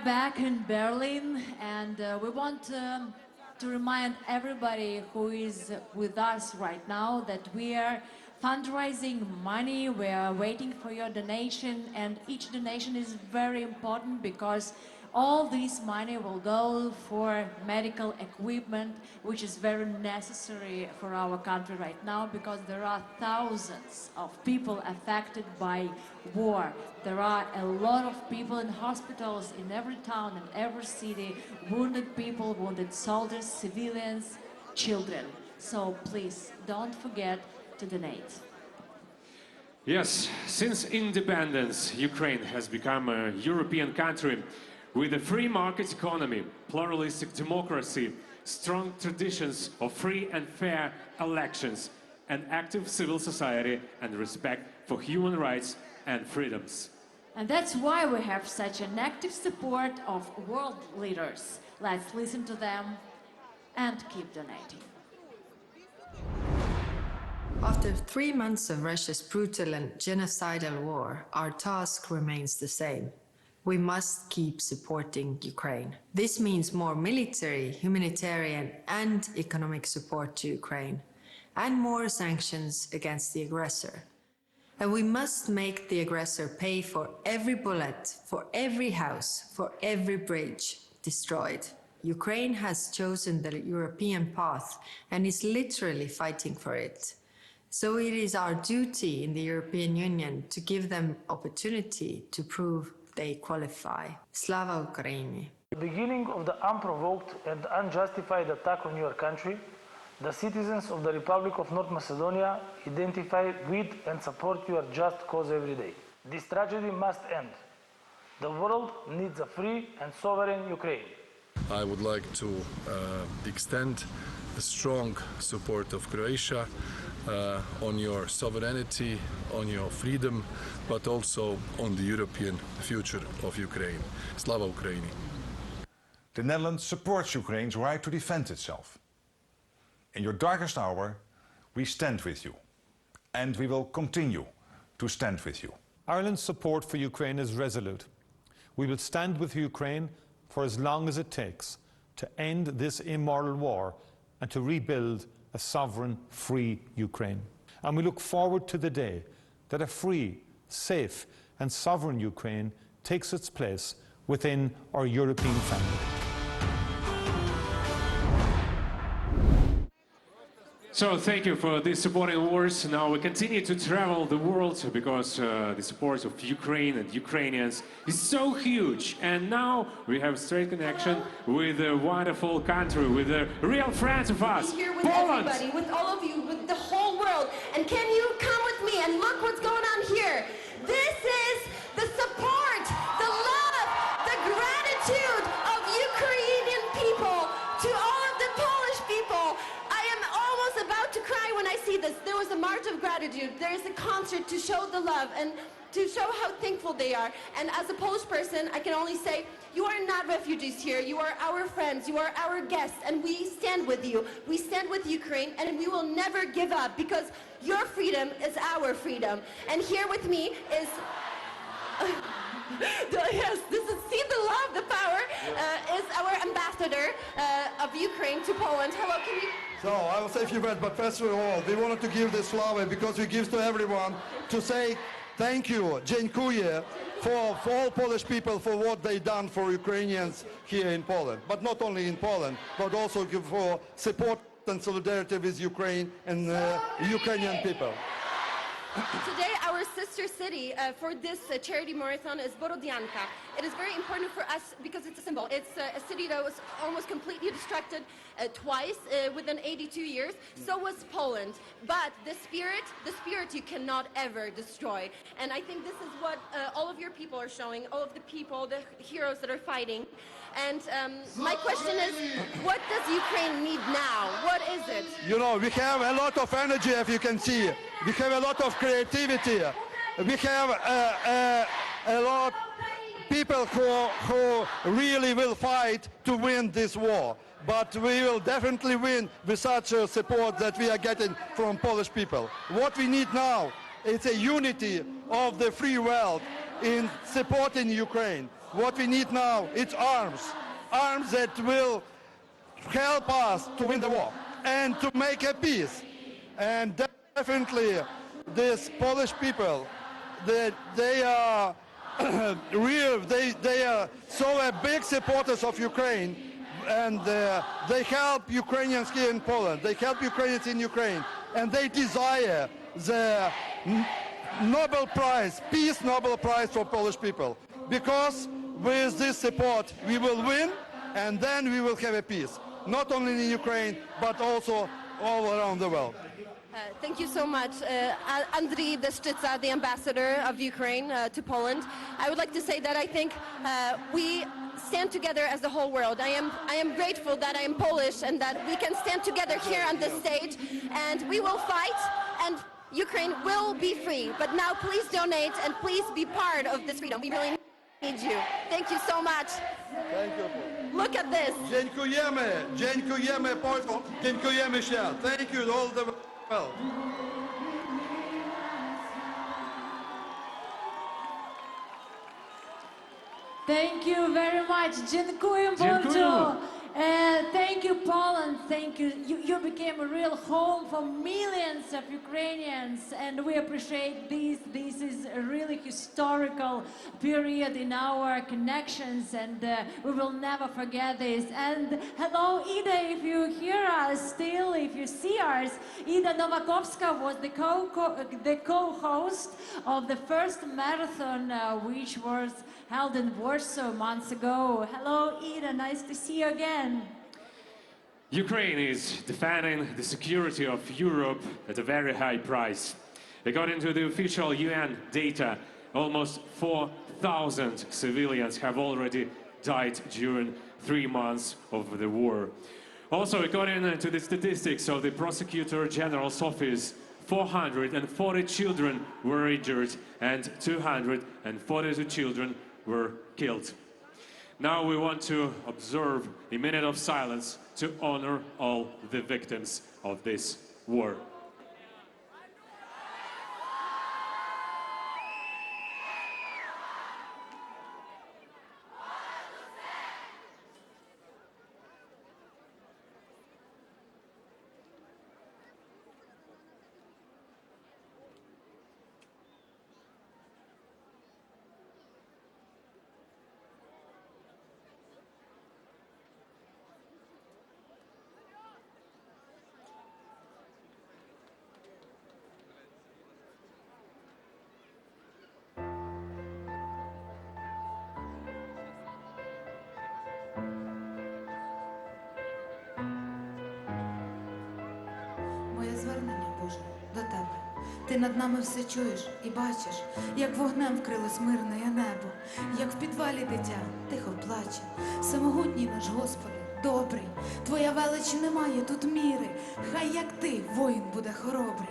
are back in Berlin, and we want to remind everybody who is with us right now that we are fundraising money. We are waiting for your donation, and each donation is very important because all this money will go for medical equipment, which is very necessary for our country right now because there are thousands of people affected by war. There are a lot of people in hospitals in every town and every city, wounded people, wounded soldiers, civilians, children. So please don't forget to donate. Yes, since independence, Ukraine has become a European country with a free market economy, pluralistic democracy, strong traditions of free and fair elections, an active civil society and respect for human rights and freedoms. And that's why we have such an active support of world leaders. Let's listen to them and keep donating. After 3 months of Russia's brutal and genocidal war, our task remains the same. We must keep supporting Ukraine. This means more military, humanitarian and economic support to Ukraine, and more sanctions against the aggressor. And we must make the aggressor pay for every bullet, for every house, for every bridge destroyed. Ukraine has chosen the European path and is literally fighting for it. So it is our duty in the European Union to give them opportunity to prove they qualify. Slava Ukraini. At the beginning of the unprovoked and unjustified attack on your country, the citizens of the Republic of North Macedonia identify with and support your just cause every day. This tragedy must end. The world needs a free and sovereign Ukraine. I would like to extend the strong support of Croatia on your sovereignty, on your freedom, but also on the European future of Ukraine. Slava Ukraini. The Netherlands supports Ukraine's right to defend itself. In your darkest hour, we stand with you, and we will continue to stand with you. Ireland's support for Ukraine is resolute. We will stand with Ukraine for as long as it takes to end this immoral war and to rebuild a sovereign, free Ukraine. And we look forward to the day that a free, safe and sovereign Ukraine takes its place within our European family. So thank you for these supporting words. Now we continue to travel the world because the support of Ukraine and Ukrainians is so huge. And now we have straight connection with a wonderful country, with the real friends of us, here with Poland. everybody, with all of you, with the whole world. And can you come with me and look what's going on here? This is the support, the love, the gratitude of Ukrainian people to all of the Polish people. I am almost about to cry when I see this. There was a march of gratitude. There is a concert to show the love and to show how thankful they are. And as a Polish person, I can only say, you are not refugees here. You are our friends. You are our guests. And we stand with you. We stand with Ukraine, and we will never give up because your freedom is our freedom. And here with me is... yes, this is, see the love, the power, is our ambassador of Ukraine to Poland. Hello, can you... So I will say a few words, but first of all, we wanted to give this flower because we give to everyone to say thank you, dziękuję, for all Polish people for what they done for Ukrainians here in Poland. But not only in Poland, but also for support and solidarity with Ukraine and Ukrainian people. Today, our sister city for this charity marathon is Borodianka. It is very important for us because it's a symbol. It's a city that was almost completely destructed twice within 82 years. So was Poland. But the spirit you cannot ever destroy. And I think this is what all of your people are showing, all of the people, the heroes that are fighting. And my question is, what does Ukraine need now? What is it? You know, we have a lot of energy, if you can see. We have a lot of creativity. We have a lot of people who really will fight to win this war. But we will definitely win with such support that we are getting from Polish people. What we need now is a unity of the free world in supporting Ukraine. what we need now, it's arms. Arms that will help us to win the war and to make a peace. And definitely these Polish people, they are real, they are so big supporters of Ukraine, and they help Ukrainians here in Poland, they help Ukrainians in Ukraine, and they desire the Nobel Prize, Peace Nobel Prize for Polish people. Because with this support we will win, and then we will have a peace, not only in Ukraine, but also all around the world. Thank you so much. Andriy Deshchitsa, the ambassador of Ukraine to Poland. I would like to say that I think we stand together as the whole world. I am grateful that I am Polish and that we can stand together here on this stage, and we will fight, and Ukraine will be free. But now please donate and please be part of this freedom. We really need you. Thank you so much. Thank you. Look at this. Dziękujemy Polskom, dziękujemy się. Thank you all the world. Thank you very much. Dziękuję bardzo. Thank you, Poland. Thank you. You became a real home for millions of Ukrainians, and we appreciate this. This is a really historical period in our connections, and we will never forget this. And hello, Ida, if you hear us still, if you see us, Ida Novakovska was the co-host of the first marathon, which was held in Warsaw months ago. Hello, Ida, nice to see you again. Ukraine is defending the security of Europe at a very high price. According to the official UN data, almost 4,000 civilians have already died during 3 months of the war. Also, according to the statistics of the Prosecutor General's office, 440 children were injured and 242 children were killed. Now we want to observe a minute of silence to honor all the victims of this war. Моє звернення, Боже, до Тебе. Ти над нами все чуєш і бачиш, як вогнем вкрилось мирне небо, як в підвалі дитя тихо плаче. Всемогутній наш Господи, добрий, Твоя велич немає тут міри. Хай як Ти, воїн, буде хоробрий,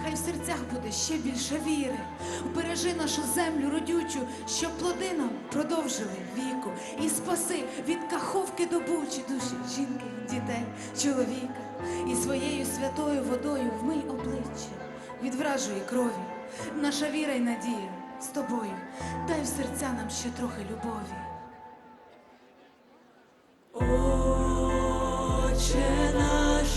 хай в серцях буде ще більше віри. Убережи нашу землю родючу, щоб плоди нам продовжили віку. І спаси від каховки до бучі душі жінки, дітей, чоловіка. І своєю святою водою вмий обличчя від вражої крові. Наша віра й надія з Тобою, дай в серця нам ще трохи любові. Отче наш,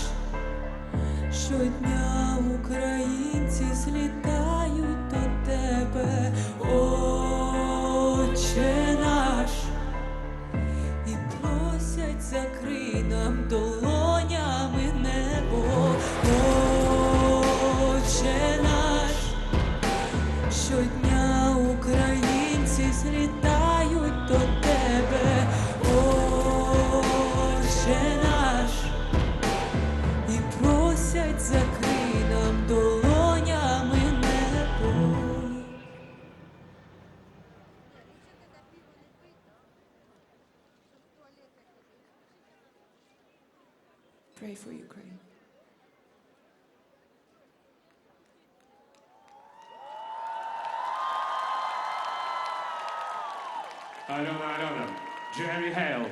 щодня українці злітають до Тебе, Отче наш, і просять закрий нам долонями небо, Отче наш, щодня українці злітають до Тебе, Отче наш, і просять закрий нам долонями небо. Pray for Ukraine. Alyona, Alyona, Jerry Hale.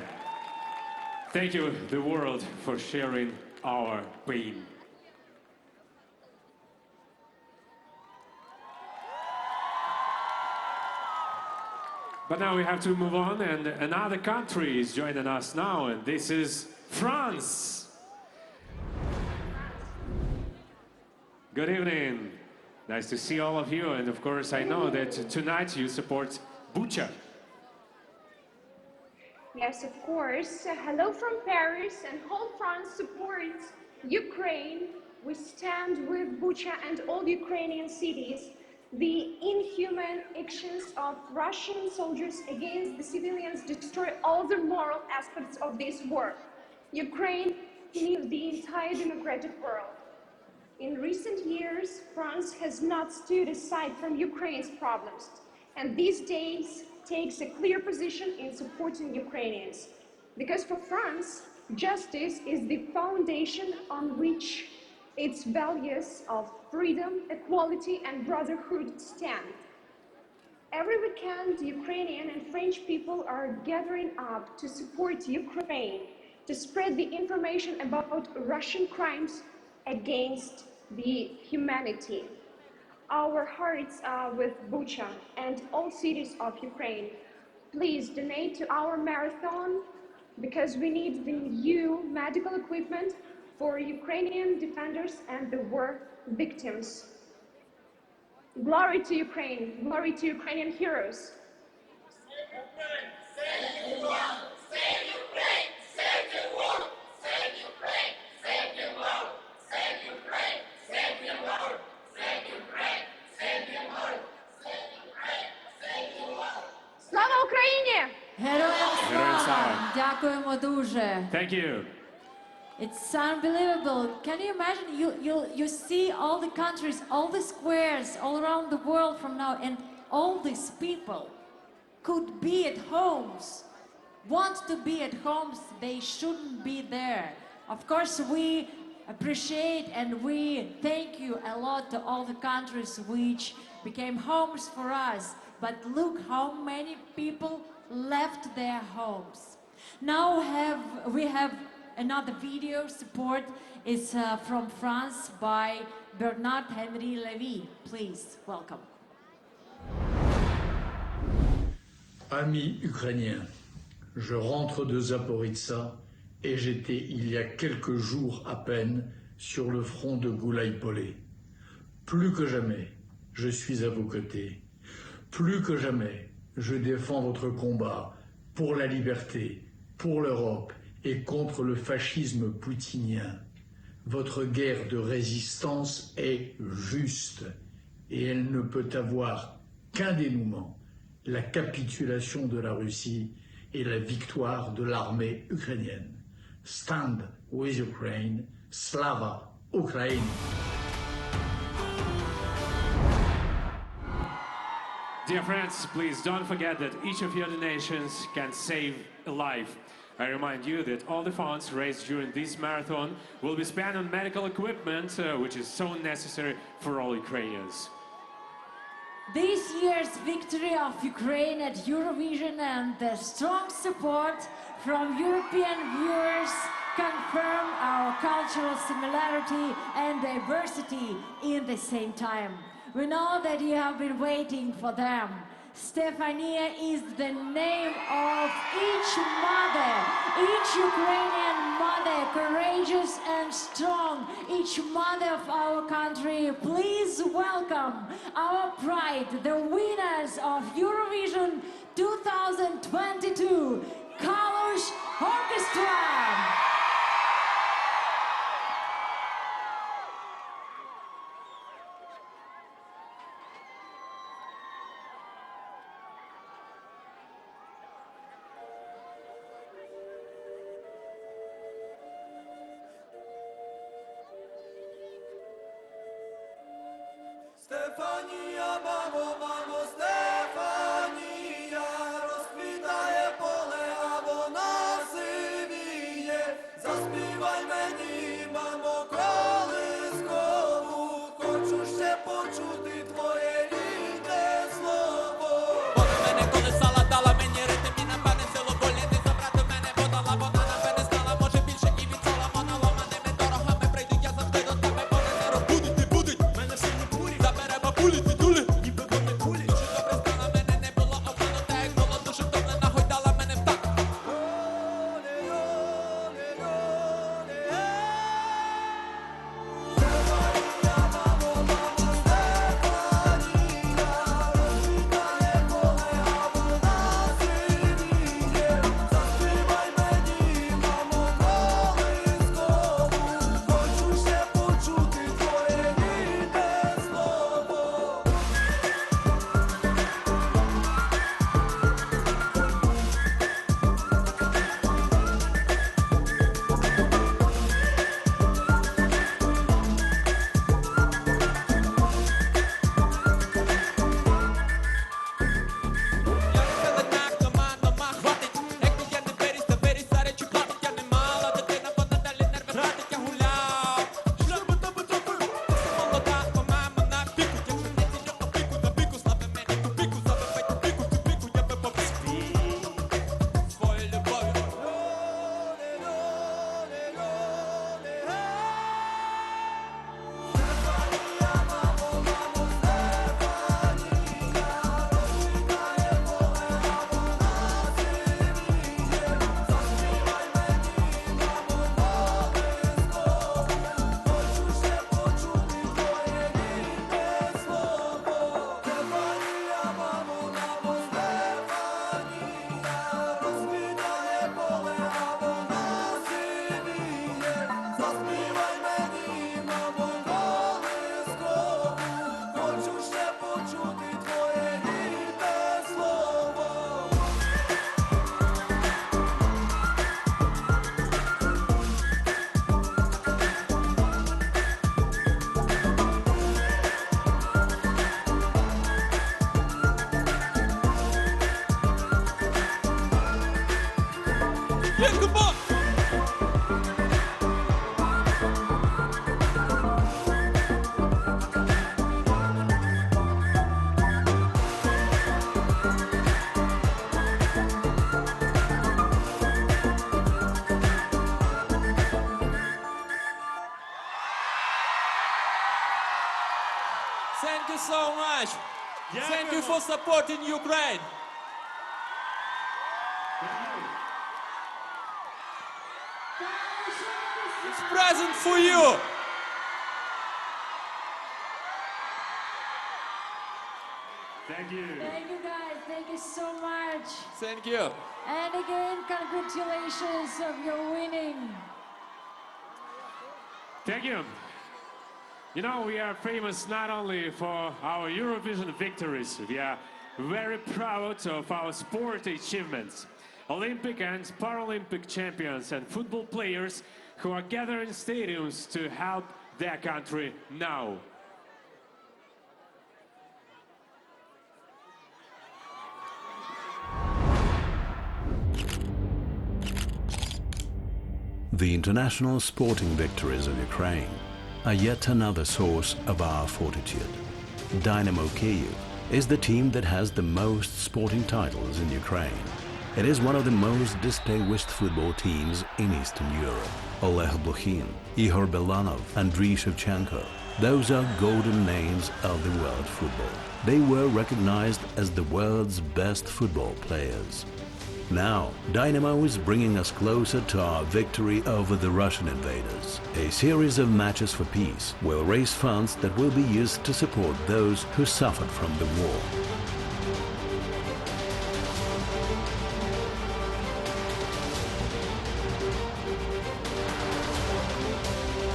Thank you, the world, for sharing our pain. But now we have to move on, and another country is joining us now, and this is France. Good evening. Nice to see all of you, and of course I know that tonight you support Bucha. Yes, of course. Hello from Paris, and whole France supports Ukraine. We stand with Bucha and all Ukrainian cities. The inhuman actions of Russian soldiers against the civilians destroy all the moral aspects of this war. Ukraine needs the entire democratic world. In recent years, France has not stood aside from Ukraine's problems, and these days takes a clear position in supporting Ukrainians. Because for France, justice is the foundation on which its values of freedom, equality, and brotherhood stand. Every weekend, Ukrainian and French people are gathering up to support Ukraine, to spread the information about Russian crimes against the humanity. Our hearts are with Bucha and all cities of Ukraine. Please donate to our marathon because we need the new medical equipment for Ukrainian defenders and the war victims. Glory to Ukraine, glory to Ukrainian heroes. Save Ukraine, save Ukraine, save the world, save Ukraine, save the world, save Ukraine, save the world, save Ukraine, save the world, save Ukraine, save the world. Слава Україні! Героям слава! Дякуємо дуже. Thank you. It's unbelievable. Can you imagine? You see all the countries, all the squares all around the world from now, and all these people could be at homes, want to be at homes, they shouldn't be there. Of course, we appreciate and we thank you a lot to all the countries which became homes for us. But look how many people left their homes. Now we have another video support is from France by Bernard-Henri Lévy. Please, welcome. Amis ukrainiens, je rentre de Zaporizhzhia et j'étais il y a quelques jours à peine sur le front de Goulaï-Polé. Plus que jamais, je suis à vos côtés. Plus que jamais, je défends votre combat pour la liberté, pour l'Europe et contre le fascisme poutinien. Votre guerre de résistance est juste et elle ne peut avoir qu'un dénouement, la capitulation de la Russie et la victoire de l'armée ukrainienne. Stand with Ukraine, Slava Ukraini! Dear friends, please don't forget that each of your donations can save a life. I remind you that all the funds raised during this marathon will be spent on medical equipment, which is so necessary for all Ukrainians. This year's victory of Ukraine at Eurovision and the strong support from European viewers confirm our cultural similarity and diversity in the same time. We know that you have been waiting for them. Stefania is the name of each mother, each Ukrainian mother, courageous and strong, each mother of our country. Please welcome our pride, the winners of Eurovision 2022, KALUSH Orchestra. Стефанія, мамо, мамо, Стефанія, розквітає поле, а вона сивіє. Заспівай мені, мамо, колискову, хочу ще почути твоє рідне слово. Вона мене колисала, дала мені ритм і напевне силу болі, не забрати мене подала, вона на мене стала, може більше і від сола, вона ламаними дорогами прийду, я завжди до тебе, бо не розбудуть, не будуть, мене все не бурі. Забере бабулі, дідулі, і come on! Thank you so much. Thank you for supporting Ukraine. It's present for you. Thank you. Thank you guys, thank you so much. Thank you. And again, congratulations of your winning. Thank you. You know, we are famous not only for our Eurovision victories, we are very proud of our sport achievements. Olympic and Paralympic champions and football players who are gathering stadiums to help their country now. The international sporting victories of Ukraine are yet another source of our fortitude. Dynamo Kyiv is the team that has the most sporting titles in Ukraine. It is one of the most distinguished football teams in Eastern Europe. Oleg Blokhin, Igor Belanov, Andriy Shevchenko. Those are golden names of the world football. They were recognized as the world's best football players. Now, Dynamo is bringing us closer to our victory over the Russian invaders. A series of matches for peace will raise funds that will be used to support those who suffered from the war.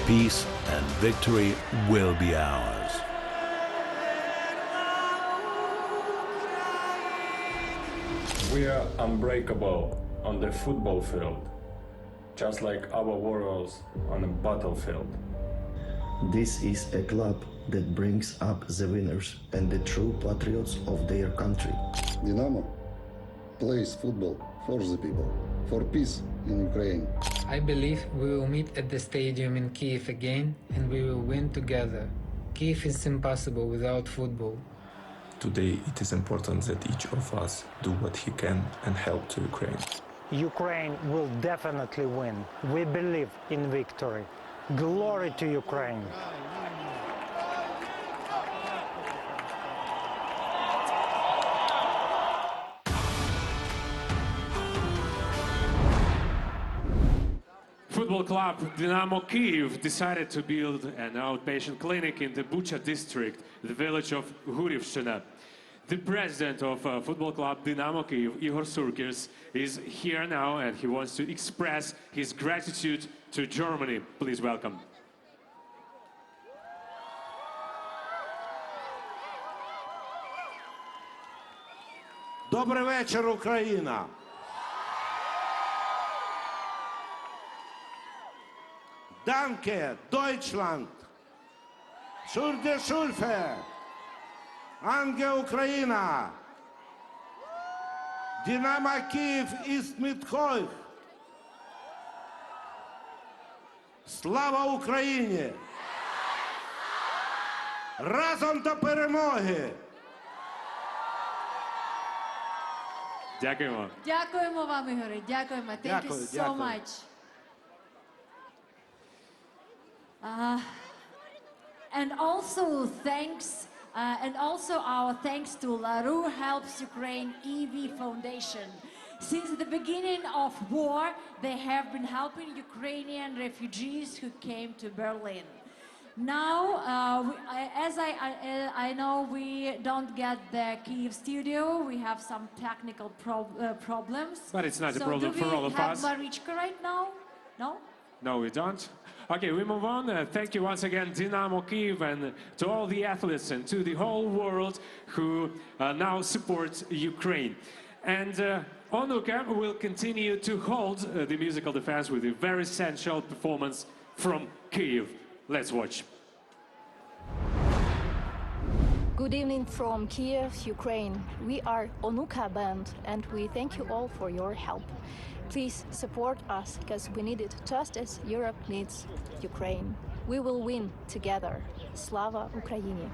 Peace and victory will be ours. We are unbreakable on the football field, just like our warriors on a battlefield. This is a club that brings up the winners and the true patriots of their country. Dynamo plays football for the people, for peace in Ukraine. I believe we will meet at the stadium in Kyiv again and we will win together. Kyiv is impossible without football. Today it is important that each of us do what he can and help to Ukraine. Ukraine will definitely win. We believe in victory. Glory to Ukraine. Football club Dynamo Kyiv decided to build an outpatient clinic in the Bucha district, the village of Hurivshchina. The president of football club Dynamo Kyiv, Igor Surkis, is here now and he wants to express his gratitude to Germany. Please welcome. Добрий вечір, Україна! Danke, Deutschland! Für die Schulfe! Ange Ukraina! Dynamo Kyiv ist mit euch! Слава Україні! Разом до перемоги! Дякуємо. Дякуємо вам, Ігоре. Дякуємо. Thank you so much. And also our thanks to LaRue Helps Ukraine EV Foundation. Since the beginning of war, they have been helping Ukrainian refugees who came to Berlin. Now, as I know we don't get the Kyiv studio, we have some technical problems. But it's not a problem for all of us. Do we have Marichka right now? No? No, we don't. Okay, we move on. Thank you once again, Dynamo Kyiv, and to all the athletes and to the whole world who now support Ukraine. And Onuka will continue to hold the musical defense with a very essential performance from Kyiv. Let's watch. Good evening from Kyiv, Ukraine. We are Onuka Band, and we thank you all for your help. Please support us because we need it just as Europe needs Ukraine. We will win together. Slava Ukraini!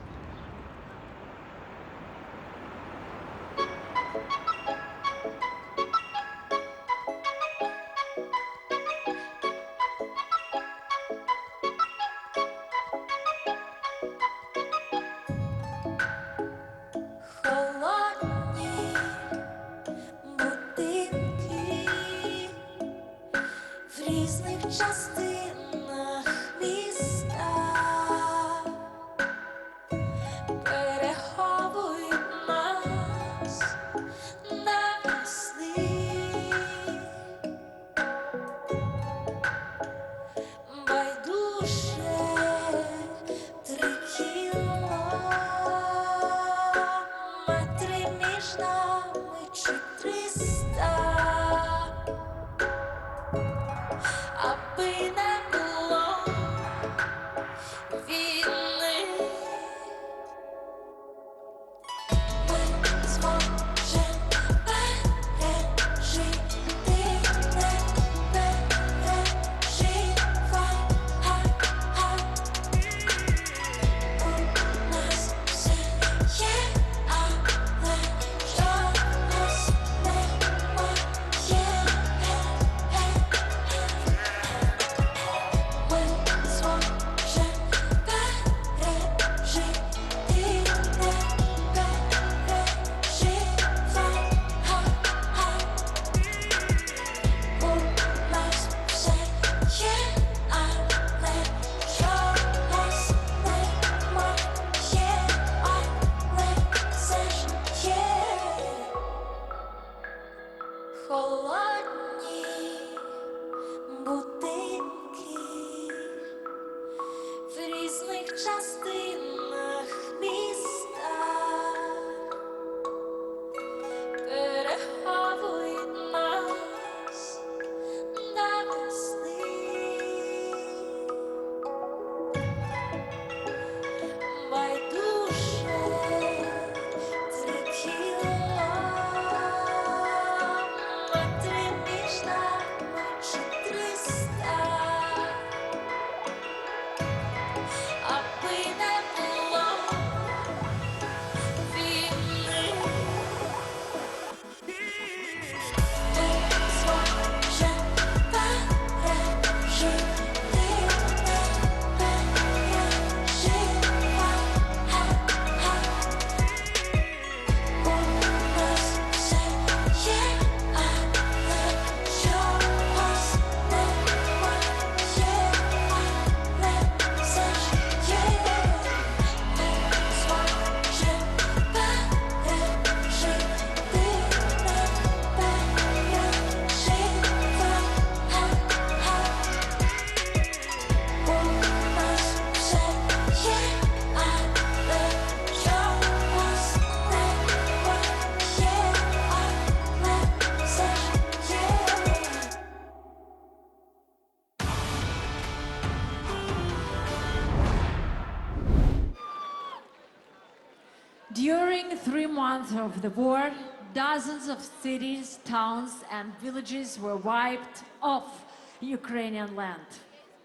During 3 months of the war, dozens of cities, towns and villages were wiped off Ukrainian land.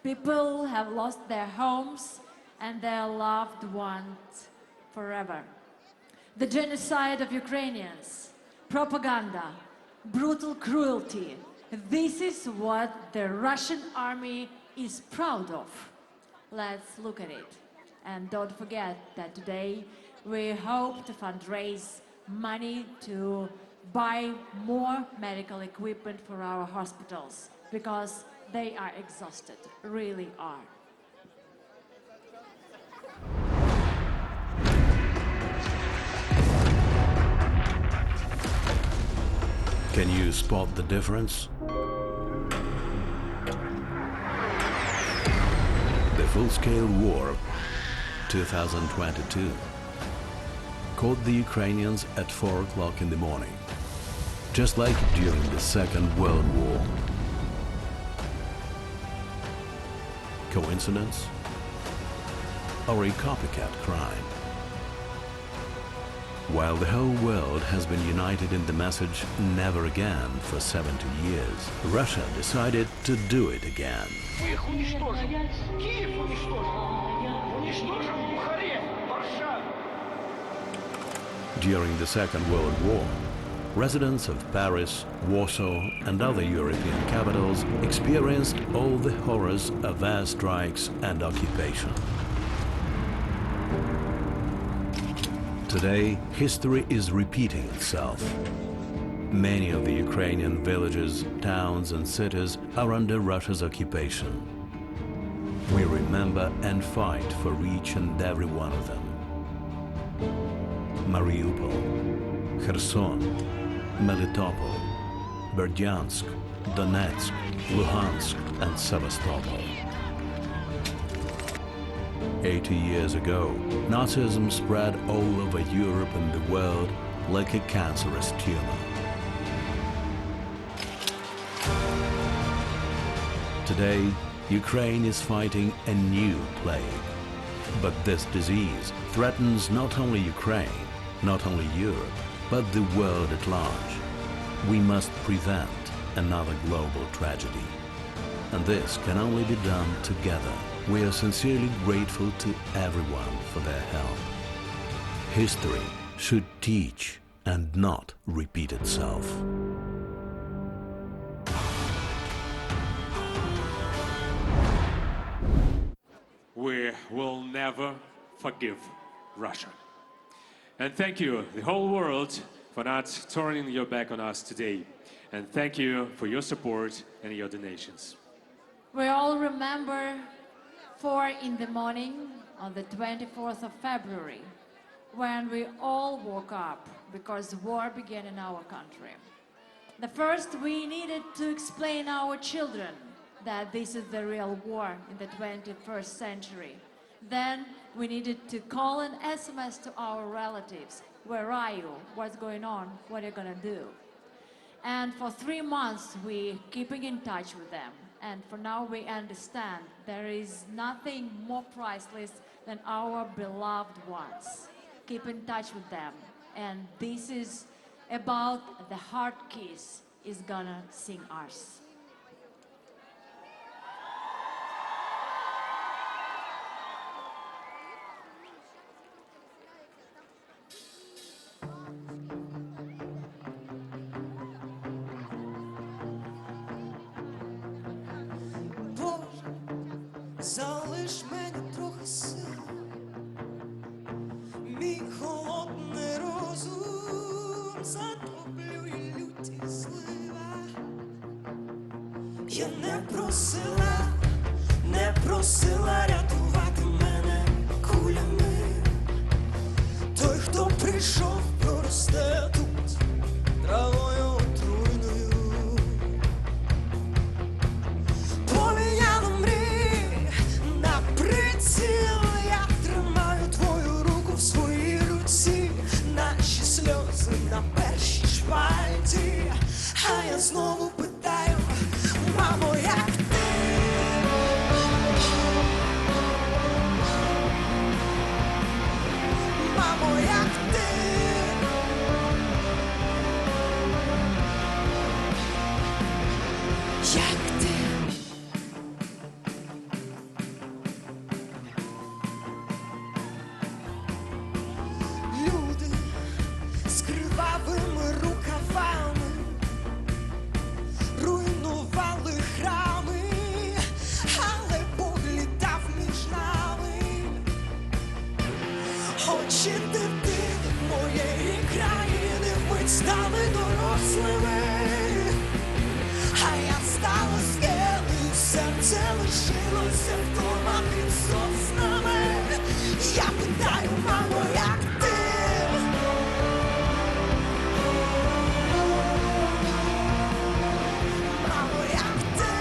People have lost their homes and their loved ones forever. The genocide of Ukrainians, propaganda, brutal cruelty, this is what the Russian army is proud of. Let's look at it. And don't forget that today we hope to fundraise money to buy more medical equipment for our hospitals because they are exhausted, really are. Can you spot the difference? The full-scale war 2022 caught the Ukrainians at 4 o'clock in the morning, just like during the Second World War. Coincidence? Or a copycat crime? While the whole world has been united in the message "never again" for 70 years, Russia decided to do it again. Мы их уничтожим. Киев уничтожим. Уничтожим Бухаре, Варшаву. During the Second World War, residents of Paris, Warsaw, and other European capitals experienced all the horrors of airstrikes and occupation. Today, history is repeating itself. Many of the Ukrainian villages, towns, and cities are under Russia's occupation. We remember and fight for each and every one of them. Mariupol, Kherson, Melitopol, Berdyansk, Donetsk, Luhansk, and Sevastopol. 80 years ago, Nazism spread all over Europe and the world like a cancerous tumor. Today, Ukraine is fighting a new plague. But this disease threatens not only Ukraine, not only Europe, but the world at large. We must prevent another global tragedy. And this can only be done together. We are sincerely grateful to everyone for their help. History should teach and not repeat itself. We will never forgive Russia. And thank you, the whole world, for not turning your back on us today. And thank you for your support and your donations. We all remember 4 in the morning on the 24th of February, when we all woke up because war began in our country. The first, we needed to explain our children that this is the real war in the 21st century. Then we needed to call and SMS to our relatives. Where are you? What's going on? What are you gonna do? And for 3 months, we keeping in touch with them. And for now, we understand there is nothing more priceless than our beloved ones. Keep in touch with them. And this is about the HARDKISS is gonna sing ours. Залиш мені трохи сил, мій холодний розум затоплює люті злива. Я не просила рятувати мене кулями. Той, хто прийшов, проросте тут травою отруйною. Поміняно мрій на приціл, я тримаю твою руку в своїй руці. Наші сльози на першій шпальті, а я знову питаю, мамо, як ти? Мамо, як ти? Як ти? Люди з кривавими рукавами руйнували храми, але Бог літав між нами. Очі дитини моєї країни вмить стали дорослими, а я стала скелею, серце лишилося вдома під соснами. Я питаю, мамо, як ти? Мамо, як ти?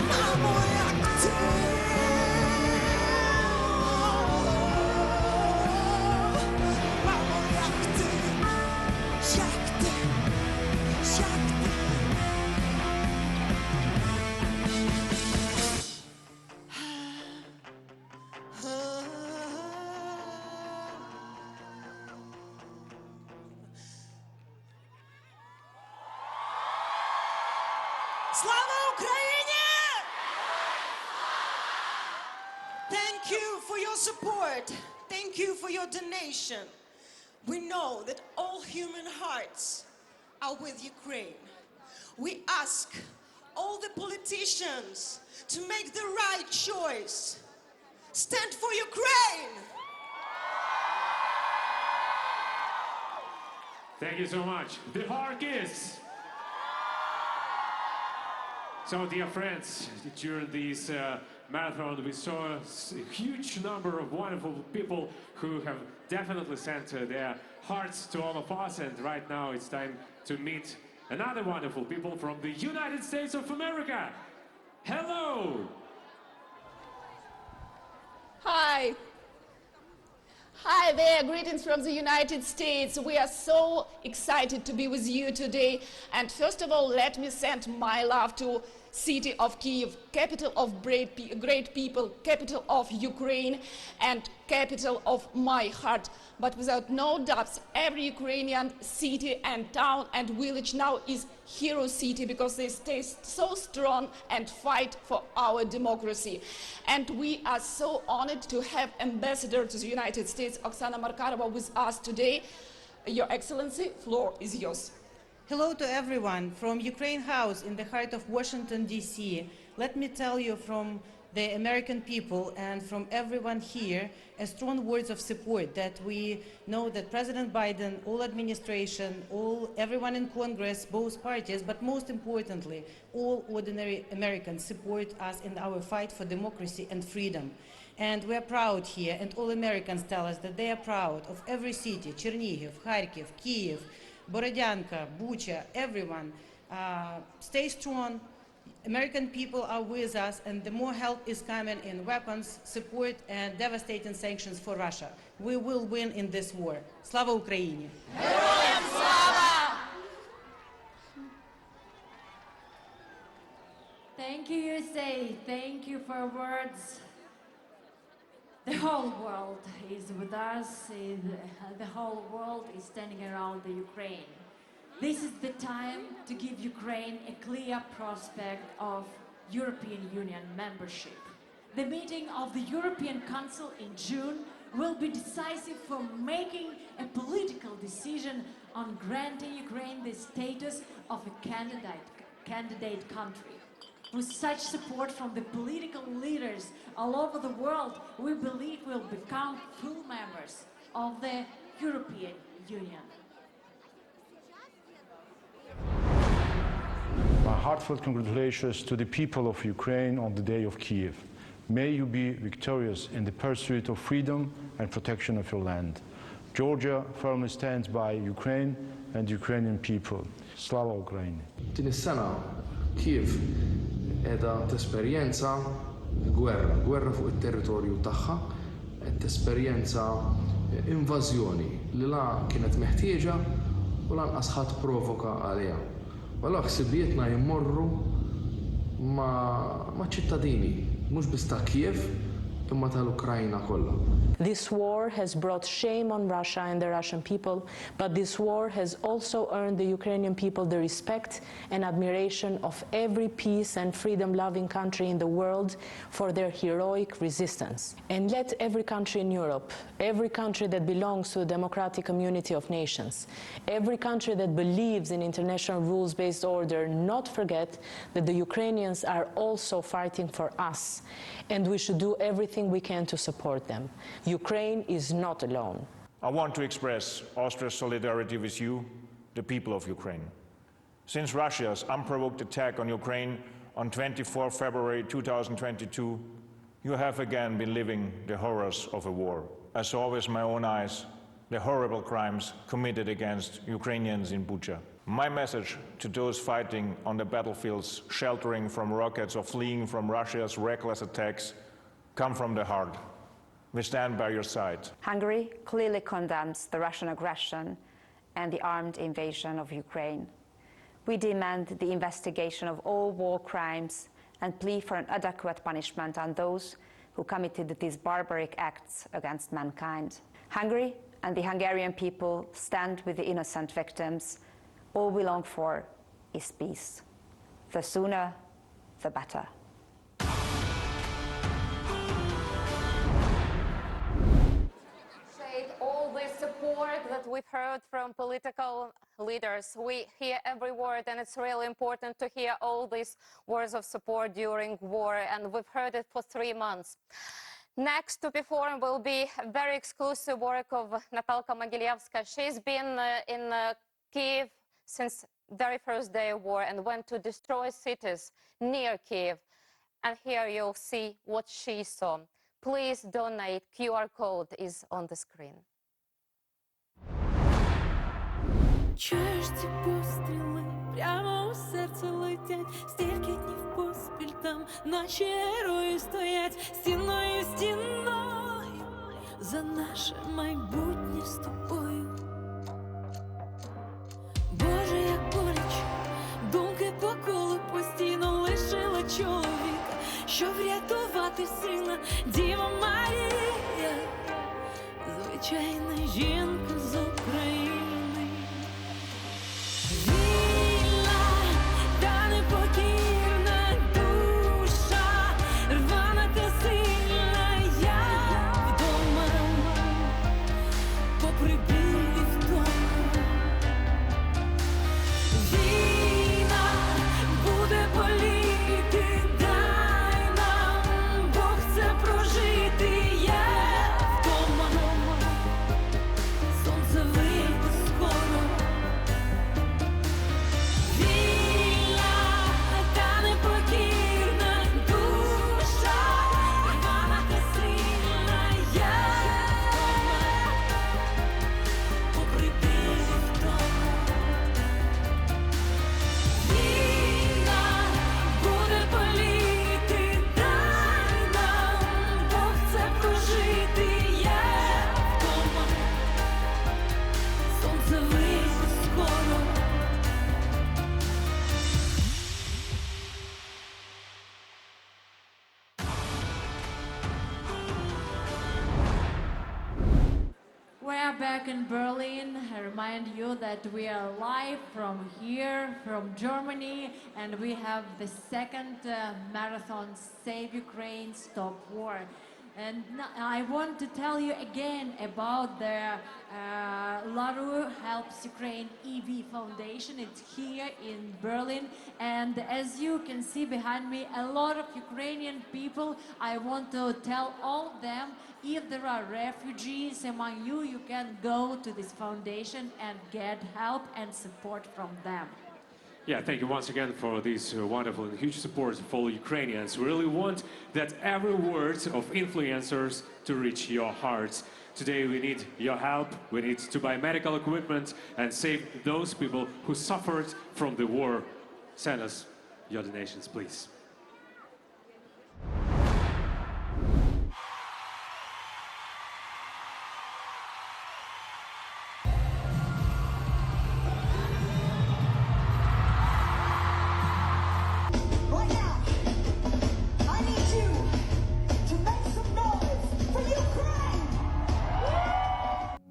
Мамо, як ти? Мамо, як ти? Як ти? Як ти? Слава Україні! Thank you for your support. Thank you for your donation. We know that all human hearts are with Ukraine. We ask all the politicians to make the right choice. Stand for Ukraine! Thank you so much. The HARDKISS! So, dear friends, during this marathon, we saw a huge number of wonderful people who have definitely sent their hearts to all of us. And right now, it's time to meet another wonderful people from the United States of America. Hello! Hi. Hi there, greetings from the United States. We are so excited to be with you today. And first of all, let me send my love to city of Kyiv, capital of great people, capital of Ukraine, and capital of my heart. But without no doubts, every Ukrainian city and town and village now is hero city because they stay so strong and fight for our democracy. And we are so honored to have Ambassador to the United States, Oksana Markarova, with us today. Your Excellency, floor is yours. Hello to everyone from Ukraine House in the heart of Washington, D.C. Let me tell you from the American people and from everyone here a strong words of support that we know that President Biden, all administration, everyone in Congress, both parties, but most importantly, all ordinary Americans support us in our fight for democracy and freedom. And we are proud here, and all Americans tell us that they are proud of every city, Chernihiv, Kharkiv, Kyiv, Borodyanka, Bucha, everyone. Stay strong. American people are with us, and the more help is coming in weapons, support, and devastating sanctions for Russia. We will win in this war. Slava Ukraini! Героям слава! Thank you, USA. Thank you for your words. The whole world is with us. The whole world is standing around the Ukraine. This is the time to give Ukraine a clear prospect of European Union membership. The meeting of the European Council in June will be decisive for making a political decision on granting Ukraine the status of a candidate country. With such support from the political leaders all over the world, we believe we'll become full members of the European Union. My heartfelt congratulations to the people of Ukraine on the day of Kyiv. May you be victorious in the pursuit of freedom and protection of your land. Georgia firmly stands by Ukraine and Ukrainian people. Slava Ukraini. Din is-sena Kyiv qiegħda tesperjenza gwerra fuq it-territorju tagħha, qed tesperjenza invażjoni li la kienet meħtieġa u lanqas ħadd provoka għaliha. Allora ħsibietna jmorru ma' ċittadini, mhux biss ta' Kyiv imma tal-Ukrajna kollha. This war has brought shame on Russia and the Russian people, but this war has also earned the Ukrainian people the respect and admiration of every peace and freedom-loving country in the world for their heroic resistance. And let every country in Europe, every country that belongs to a democratic community of nations, every country that believes in international rules-based order not forget that the Ukrainians are also fighting for us, and we should do everything we can to support them. Ukraine is not alone. I want to express Austria's solidarity with you, the people of Ukraine. Since Russia's unprovoked attack on Ukraine on 24 February 2022, you have again been living the horrors of a war. I saw with my own eyes the horrible crimes committed against Ukrainians in Bucha. My message to those fighting on the battlefields, sheltering from rockets or fleeing from Russia's reckless attacks, come from the heart. We stand by your side. Hungary clearly condemns the Russian aggression and the armed invasion of Ukraine. We demand the investigation of all war crimes and plea for an adequate punishment on those who committed these barbaric acts against mankind. Hungary and the Hungarian people stand with the innocent victims. All we long for is peace. The sooner, the better. All the support that we've heard from political leaders, we hear every word, and it's really important to hear all these words of support during war, and we've heard it for 3 months. Next to perform will be a very exclusive work of Natalka Mogilevska. She's been in Kyiv since very first day of war and went to destroy cities near Kyiv. And here you'll see what she saw. Please donate. QR code is on the screen. Чуєш ці постріли, прямо у серце летять, стільки днів поспіль там наші герої стоять, стіною, стіною, за наше майбутнє з тобою. Боже, як боляче, думки по колу постійно лишила чоловіка, щоб врятувати сина, Діва Марія, звичайна жінка з України. Back in Berlin. I remind you that we are live from here, from Germany, and we have the second marathon, Save Ukraine, Stop War. And I want to tell you again about the LaRue Helps Ukraine EV Foundation. It's here in Berlin, and as you can see behind me, a lot of Ukrainian people. I want to tell all of them, if there are refugees among you, you can go to this foundation and get help and support from them. Yeah, thank you once again for this wonderful and huge support for Ukrainians. We really want that every word of influencers to reach your hearts. Today we need your help. We need to buy medical equipment and save those people who suffered from the war. Send us your donations, please.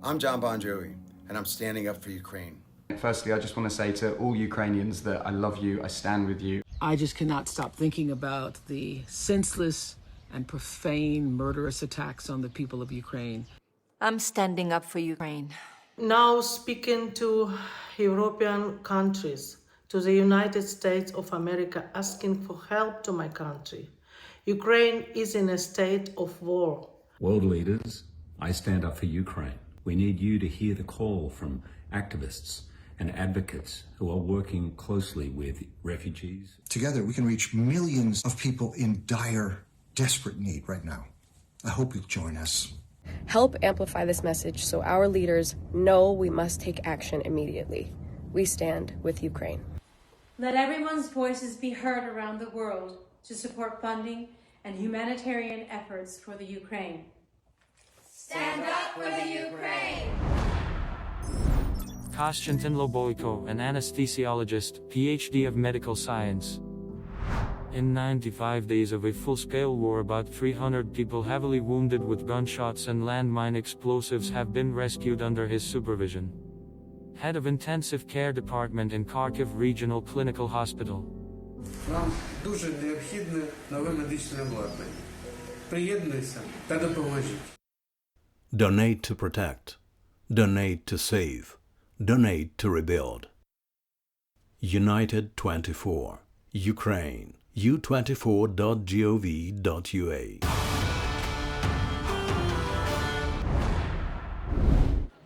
I'm John Bon Jovi, and I'm standing up for Ukraine. Firstly, I just want to say to all Ukrainians that I love you, I stand with you. I just cannot stop thinking about the senseless and profane, murderous attacks on the people of Ukraine. I'm standing up for Ukraine. Now speaking to European countries, to the United States of America, asking for help to my country. Ukraine is in a state of war. World leaders, I stand up for Ukraine. We need you to hear the call from activists and advocates who are working closely with refugees. Together, we can reach millions of people in dire, desperate need right now. I hope you'll join us. Help amplify this message so our leaders know we must take action immediately. We stand with Ukraine. Let everyone's voices be heard around the world to support funding and humanitarian efforts for the Ukraine. Stand up for the Ukraine! Konstantin Loboyko, an anesthesiologist, PhD of medical science. In 95 days of a full-scale war, about 300 people heavily wounded with gunshots and landmine explosives have been rescued under his supervision. Head of Intensive Care Department in Kharkiv Regional Clinical Hospital. Нам дуже необхідне нове медичне обладнання. Приєднуйся та допоможіть. Donate to protect. Donate to save. Donate to rebuild. United 24. Ukraine. u24.gov.ua.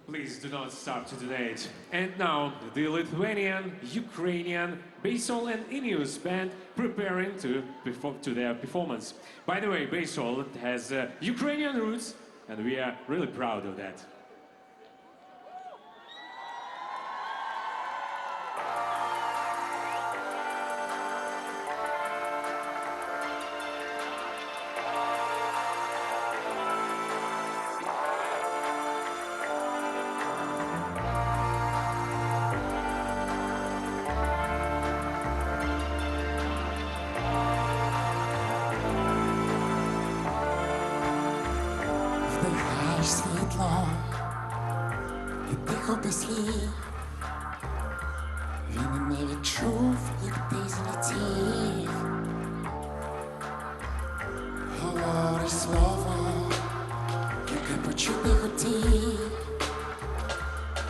Please do not stop to donate. And now, the Lithuanian, Ukrainian, BEISSOUL and EINIUS band preparing to their performance. By the way, BEISSOUL has Ukrainian roots, and we are really proud of that. Вдихаєш світло і тихо без слів. Він не відчув, як ти злетів. Говориш слово, яке почути хотів.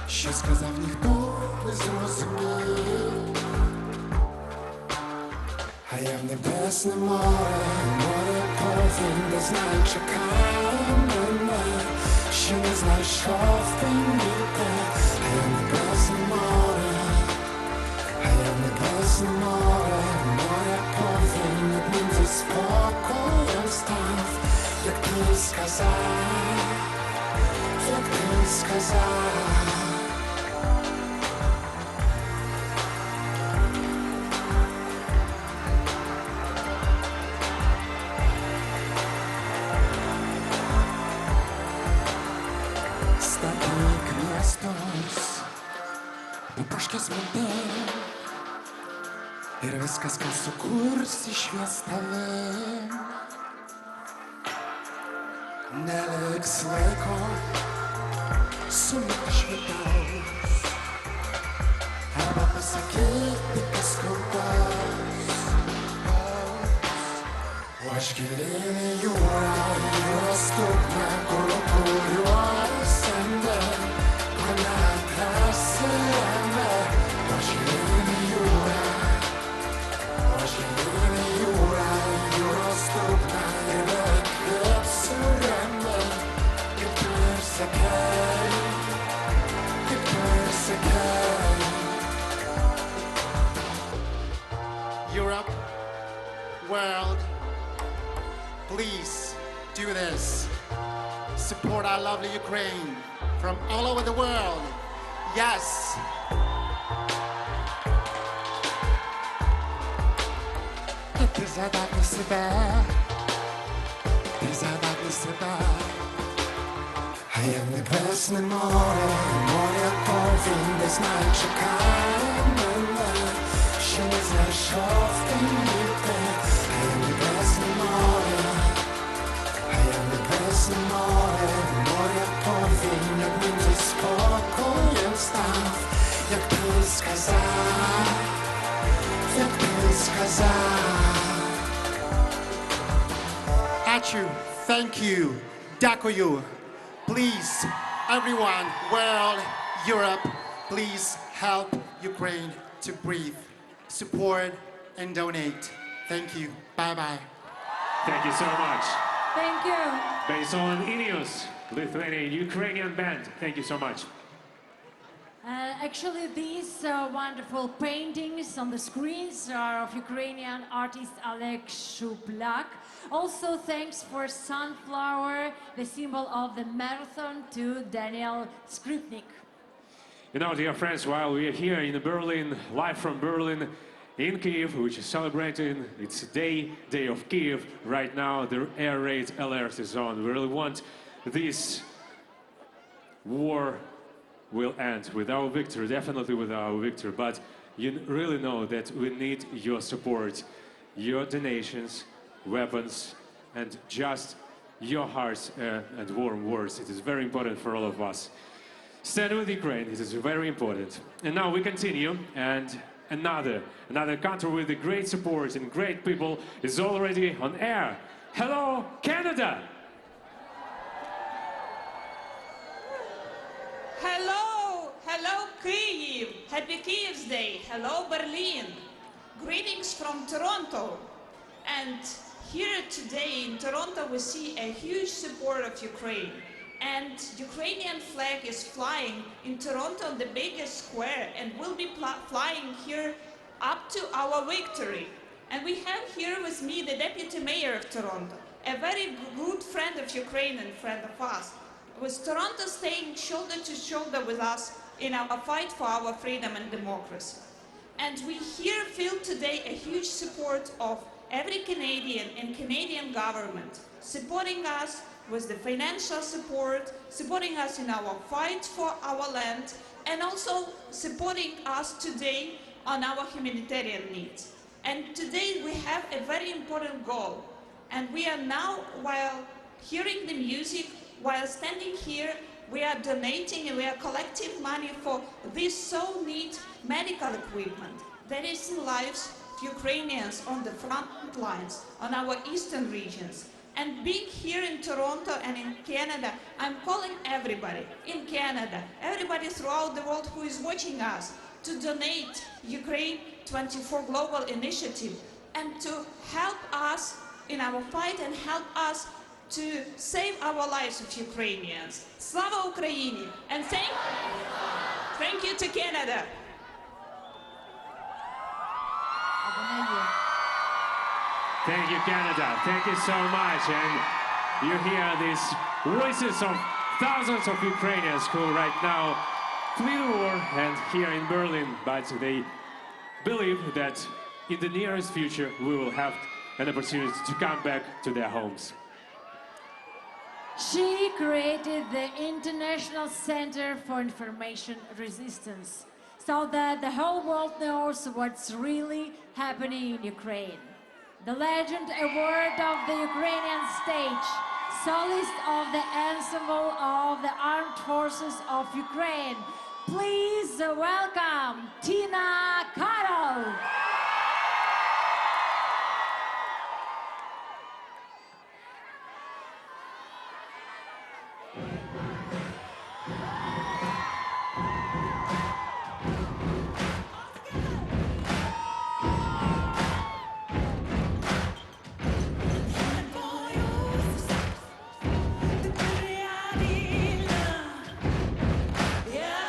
Що сказав, ніхто не зрозумів. А я в небесне море, море повінь, не знаю, чекає мене, ще не знайшов ти ніде. А я в небесне море, а я в небесне море, море повінь, над ним зі спокоєм став, як ти сказав, як ти сказав. Poproszkę smutę i rozkaz kasu kursy świastawym. Nelek swego sumita świataus, alba pasakity kaskordaus. Łaszkiliny jura i roztupna kolokuliła sędę. Europe, world, please do this. Support our lovely Ukraine from all over the world. Yes. Ти задати себе, ти задати себе. А я в небесне море, море повінь, не знаю, чекає мене, ще не знайшов ти ніде. А я в небесне море, а я в небесне море, море повінь, над ним зі спокоєм став, як ти сказав, як ти сказав. Ачу, thank you, дякую. Please, everyone, world, Europe, please help Ukraine to breathe, support and donate. Thank you. Bye-bye. Thank you so much. Thank you. BEISSOUL and EINIUS, Lithuanian, Ukrainian band. Thank you so much. Actually, these wonderful paintings on the screens are of Ukrainian artist Oleg Shuplak. Also, thanks for sunflower, the symbol of the marathon, to Daniel Skripnik. You know, dear friends, while we are here in Berlin, live from Berlin, in Kyiv, which is celebrating its Day of Kyiv, right now the air raid alert is on. We really want this war will end with our victory, definitely with our victory, but you really know that we need your support, your donations, weapons, and just your hearts and warm words. It is very important for all of us. Stand with Ukraine, it is very important. And now we continue, and another country with a great support and great people is already on air. Hello, Canada! Hello Kyiv, happy Kyiv's Day, hello Berlin, greetings from Toronto. And here today in Toronto we see a huge support of Ukraine. And Ukrainian flag is flying in Toronto, the biggest square, and will be flying here up to our victory. And we have here with me the Deputy Mayor of Toronto, a very good friend of Ukraine and friend of us, with Toronto staying shoulder to shoulder with us in our fight for our freedom and democracy. And we here feel today a huge support of every Canadian and Canadian government, supporting us with the financial support, supporting us in our fight for our land, and also supporting us today on our humanitarian needs. And today we have a very important goal. And we are now, while hearing the music, while standing here, we are donating and we are collecting money for this so needed medical equipment that is in lives of Ukrainians on the front lines, on our eastern regions. And being here in Toronto and in Canada, I'm calling everybody in Canada, everybody throughout the world who is watching us, to donate Ukraine 24 Global Initiative and to help us in our fight and help us to save our lives of Ukrainians. Slava Ukraini! And thank you to Canada. Thank you, Canada. Thank you so much. And you hear these voices of thousands of Ukrainians who right now flee the war and here in Berlin, but they believe that in the nearest future we will have an opportunity to come back to their homes. She created the International Center for Information Resistance so that the whole world knows what's really happening in Ukraine. The Legend Award of the Ukrainian stage, soloist of the Ensemble of the Armed Forces of Ukraine. Please welcome Tina Karol. Yeah.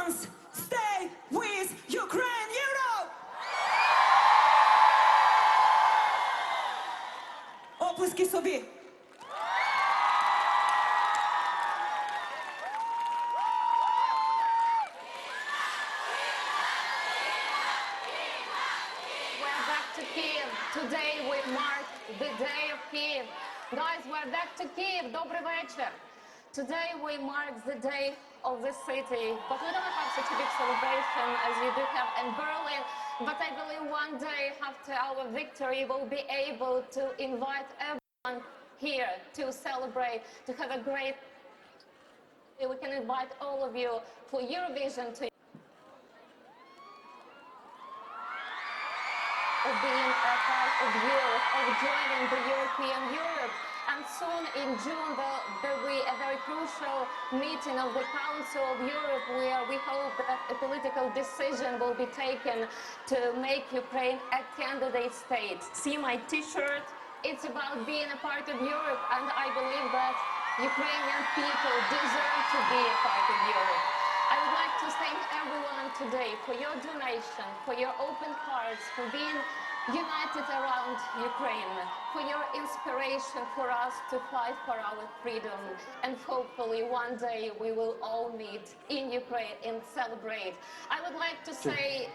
France, stay with Ukraine, Europe! Оплески собі. We're back to Kyiv. Today we mark the day of Kyiv. Guys, we're back to Kyiv. Добрий вечір. Today we mark the day of the city, but we don't have such a big celebration as you do have in Berlin. But I believe one day after our victory, we'll be able to invite everyone here to celebrate, to have a great. We can invite all of you for Eurovision to. Of being a part of Europe, of joining the European Europe. And soon in June there will be a very crucial meeting of the Council of Europe where we hope that a political decision will be taken to make Ukraine a candidate state. See my t-shirt? It's about being a part of Europe, and I believe that Ukrainian people deserve to be a part of Europe. I would like to thank everyone today for your donation, for your open hearts, for being united around Ukraine, for your inspiration for us to fight for our freedom. And hopefully one day we will all meet in Ukraine and celebrate. I would like to say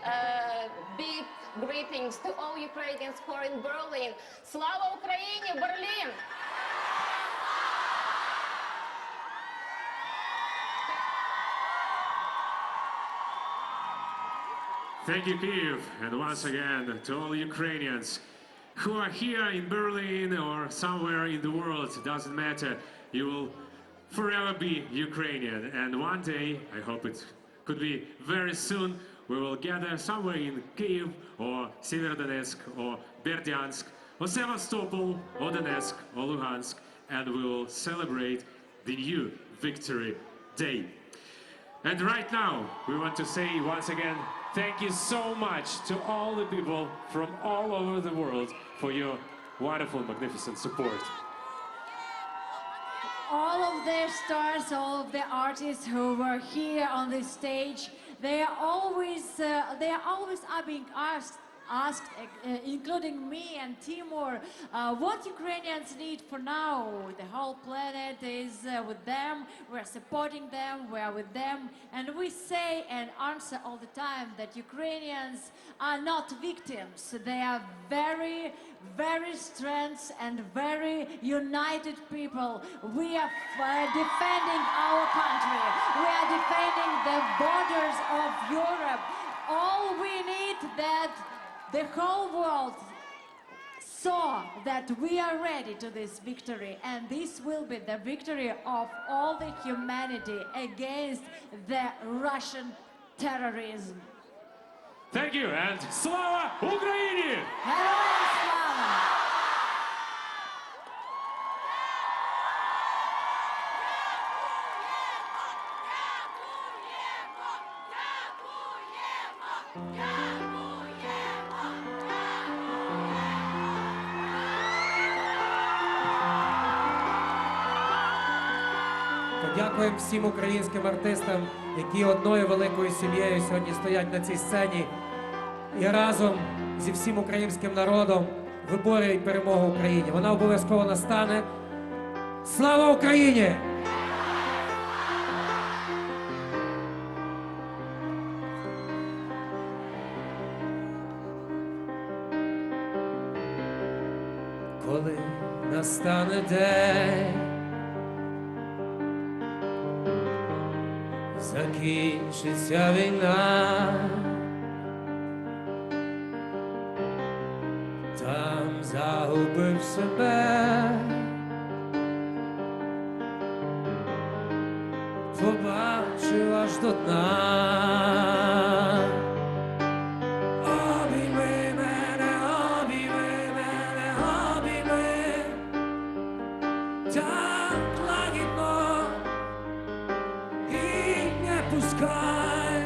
big greetings to all Ukrainians who are in Berlin. Slava Ukraini, Berlin! Thank you, Kyiv, and once again to all Ukrainians who are here in Berlin or somewhere in the world, doesn't matter, you will forever be Ukrainian. And one day, I hope it could be very soon, we will gather somewhere in Kyiv or Severodonetsk or Berdyansk or Sevastopol or Donetsk or Luhansk, and we will celebrate the new Victory Day. And right now, we want to say once again, thank you so much to all the people from all over the world for your wonderful, magnificent support. All of the stars, all of the artists who were here on this stage, they are always being asked, including me and Timur, what Ukrainians need for now. The whole planet is with them, we're supporting them, we're with them, and we say and answer all the time that Ukrainians are not victims. They are very, very strong and very united people. We are defending our country. We are defending the borders of Europe. All we need that the whole world saw that we are ready to this victory, and this will be the victory of all the humanity against the Russian terrorism. Thank you, and Slava Ukraini! Героям слава! Дякуємо всім українським артистам, які одною великою сім'єю сьогодні стоять на цій сцені і разом зі всім українським народом виборюють перемогу Україні. Вона обов'язково настане. Слава Україні! Коли настане день, закінчиться війна, там загубив себе, побачив аж до дна. Обійми мене, обійми мене, обійми, так лагідно і не пускай.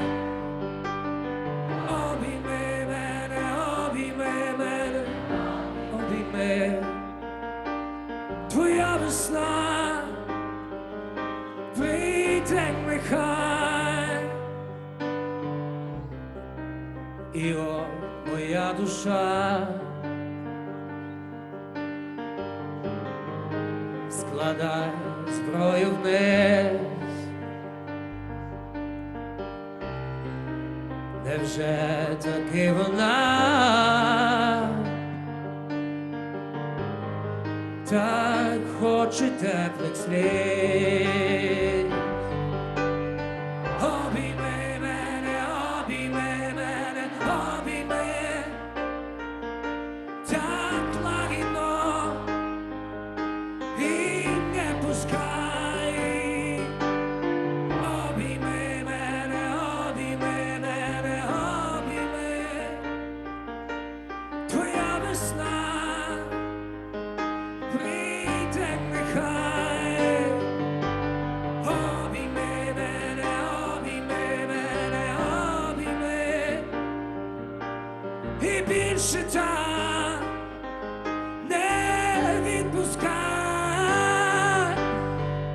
Обійми мене, обійми, твоя весна прийде нехай. І о, моя душа складай зброю вниз. Невже таки вона так хоче теплих слів? Обійми мене, обійми мене, обійми так лагідно і не пускай. Обійми мене, обійми мене, обійми. Твоя весна прийде нехай. Обійми мене, обійми мене, обійми. І більше так не відпускай.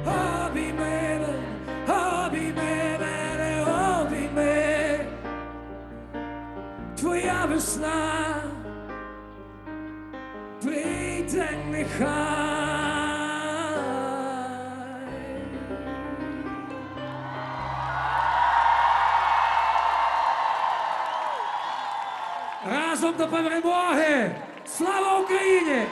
Обійми мене, обійми мене, обійми. Твоя весна прийде нехай. Разом до перемоги! Слава Україні!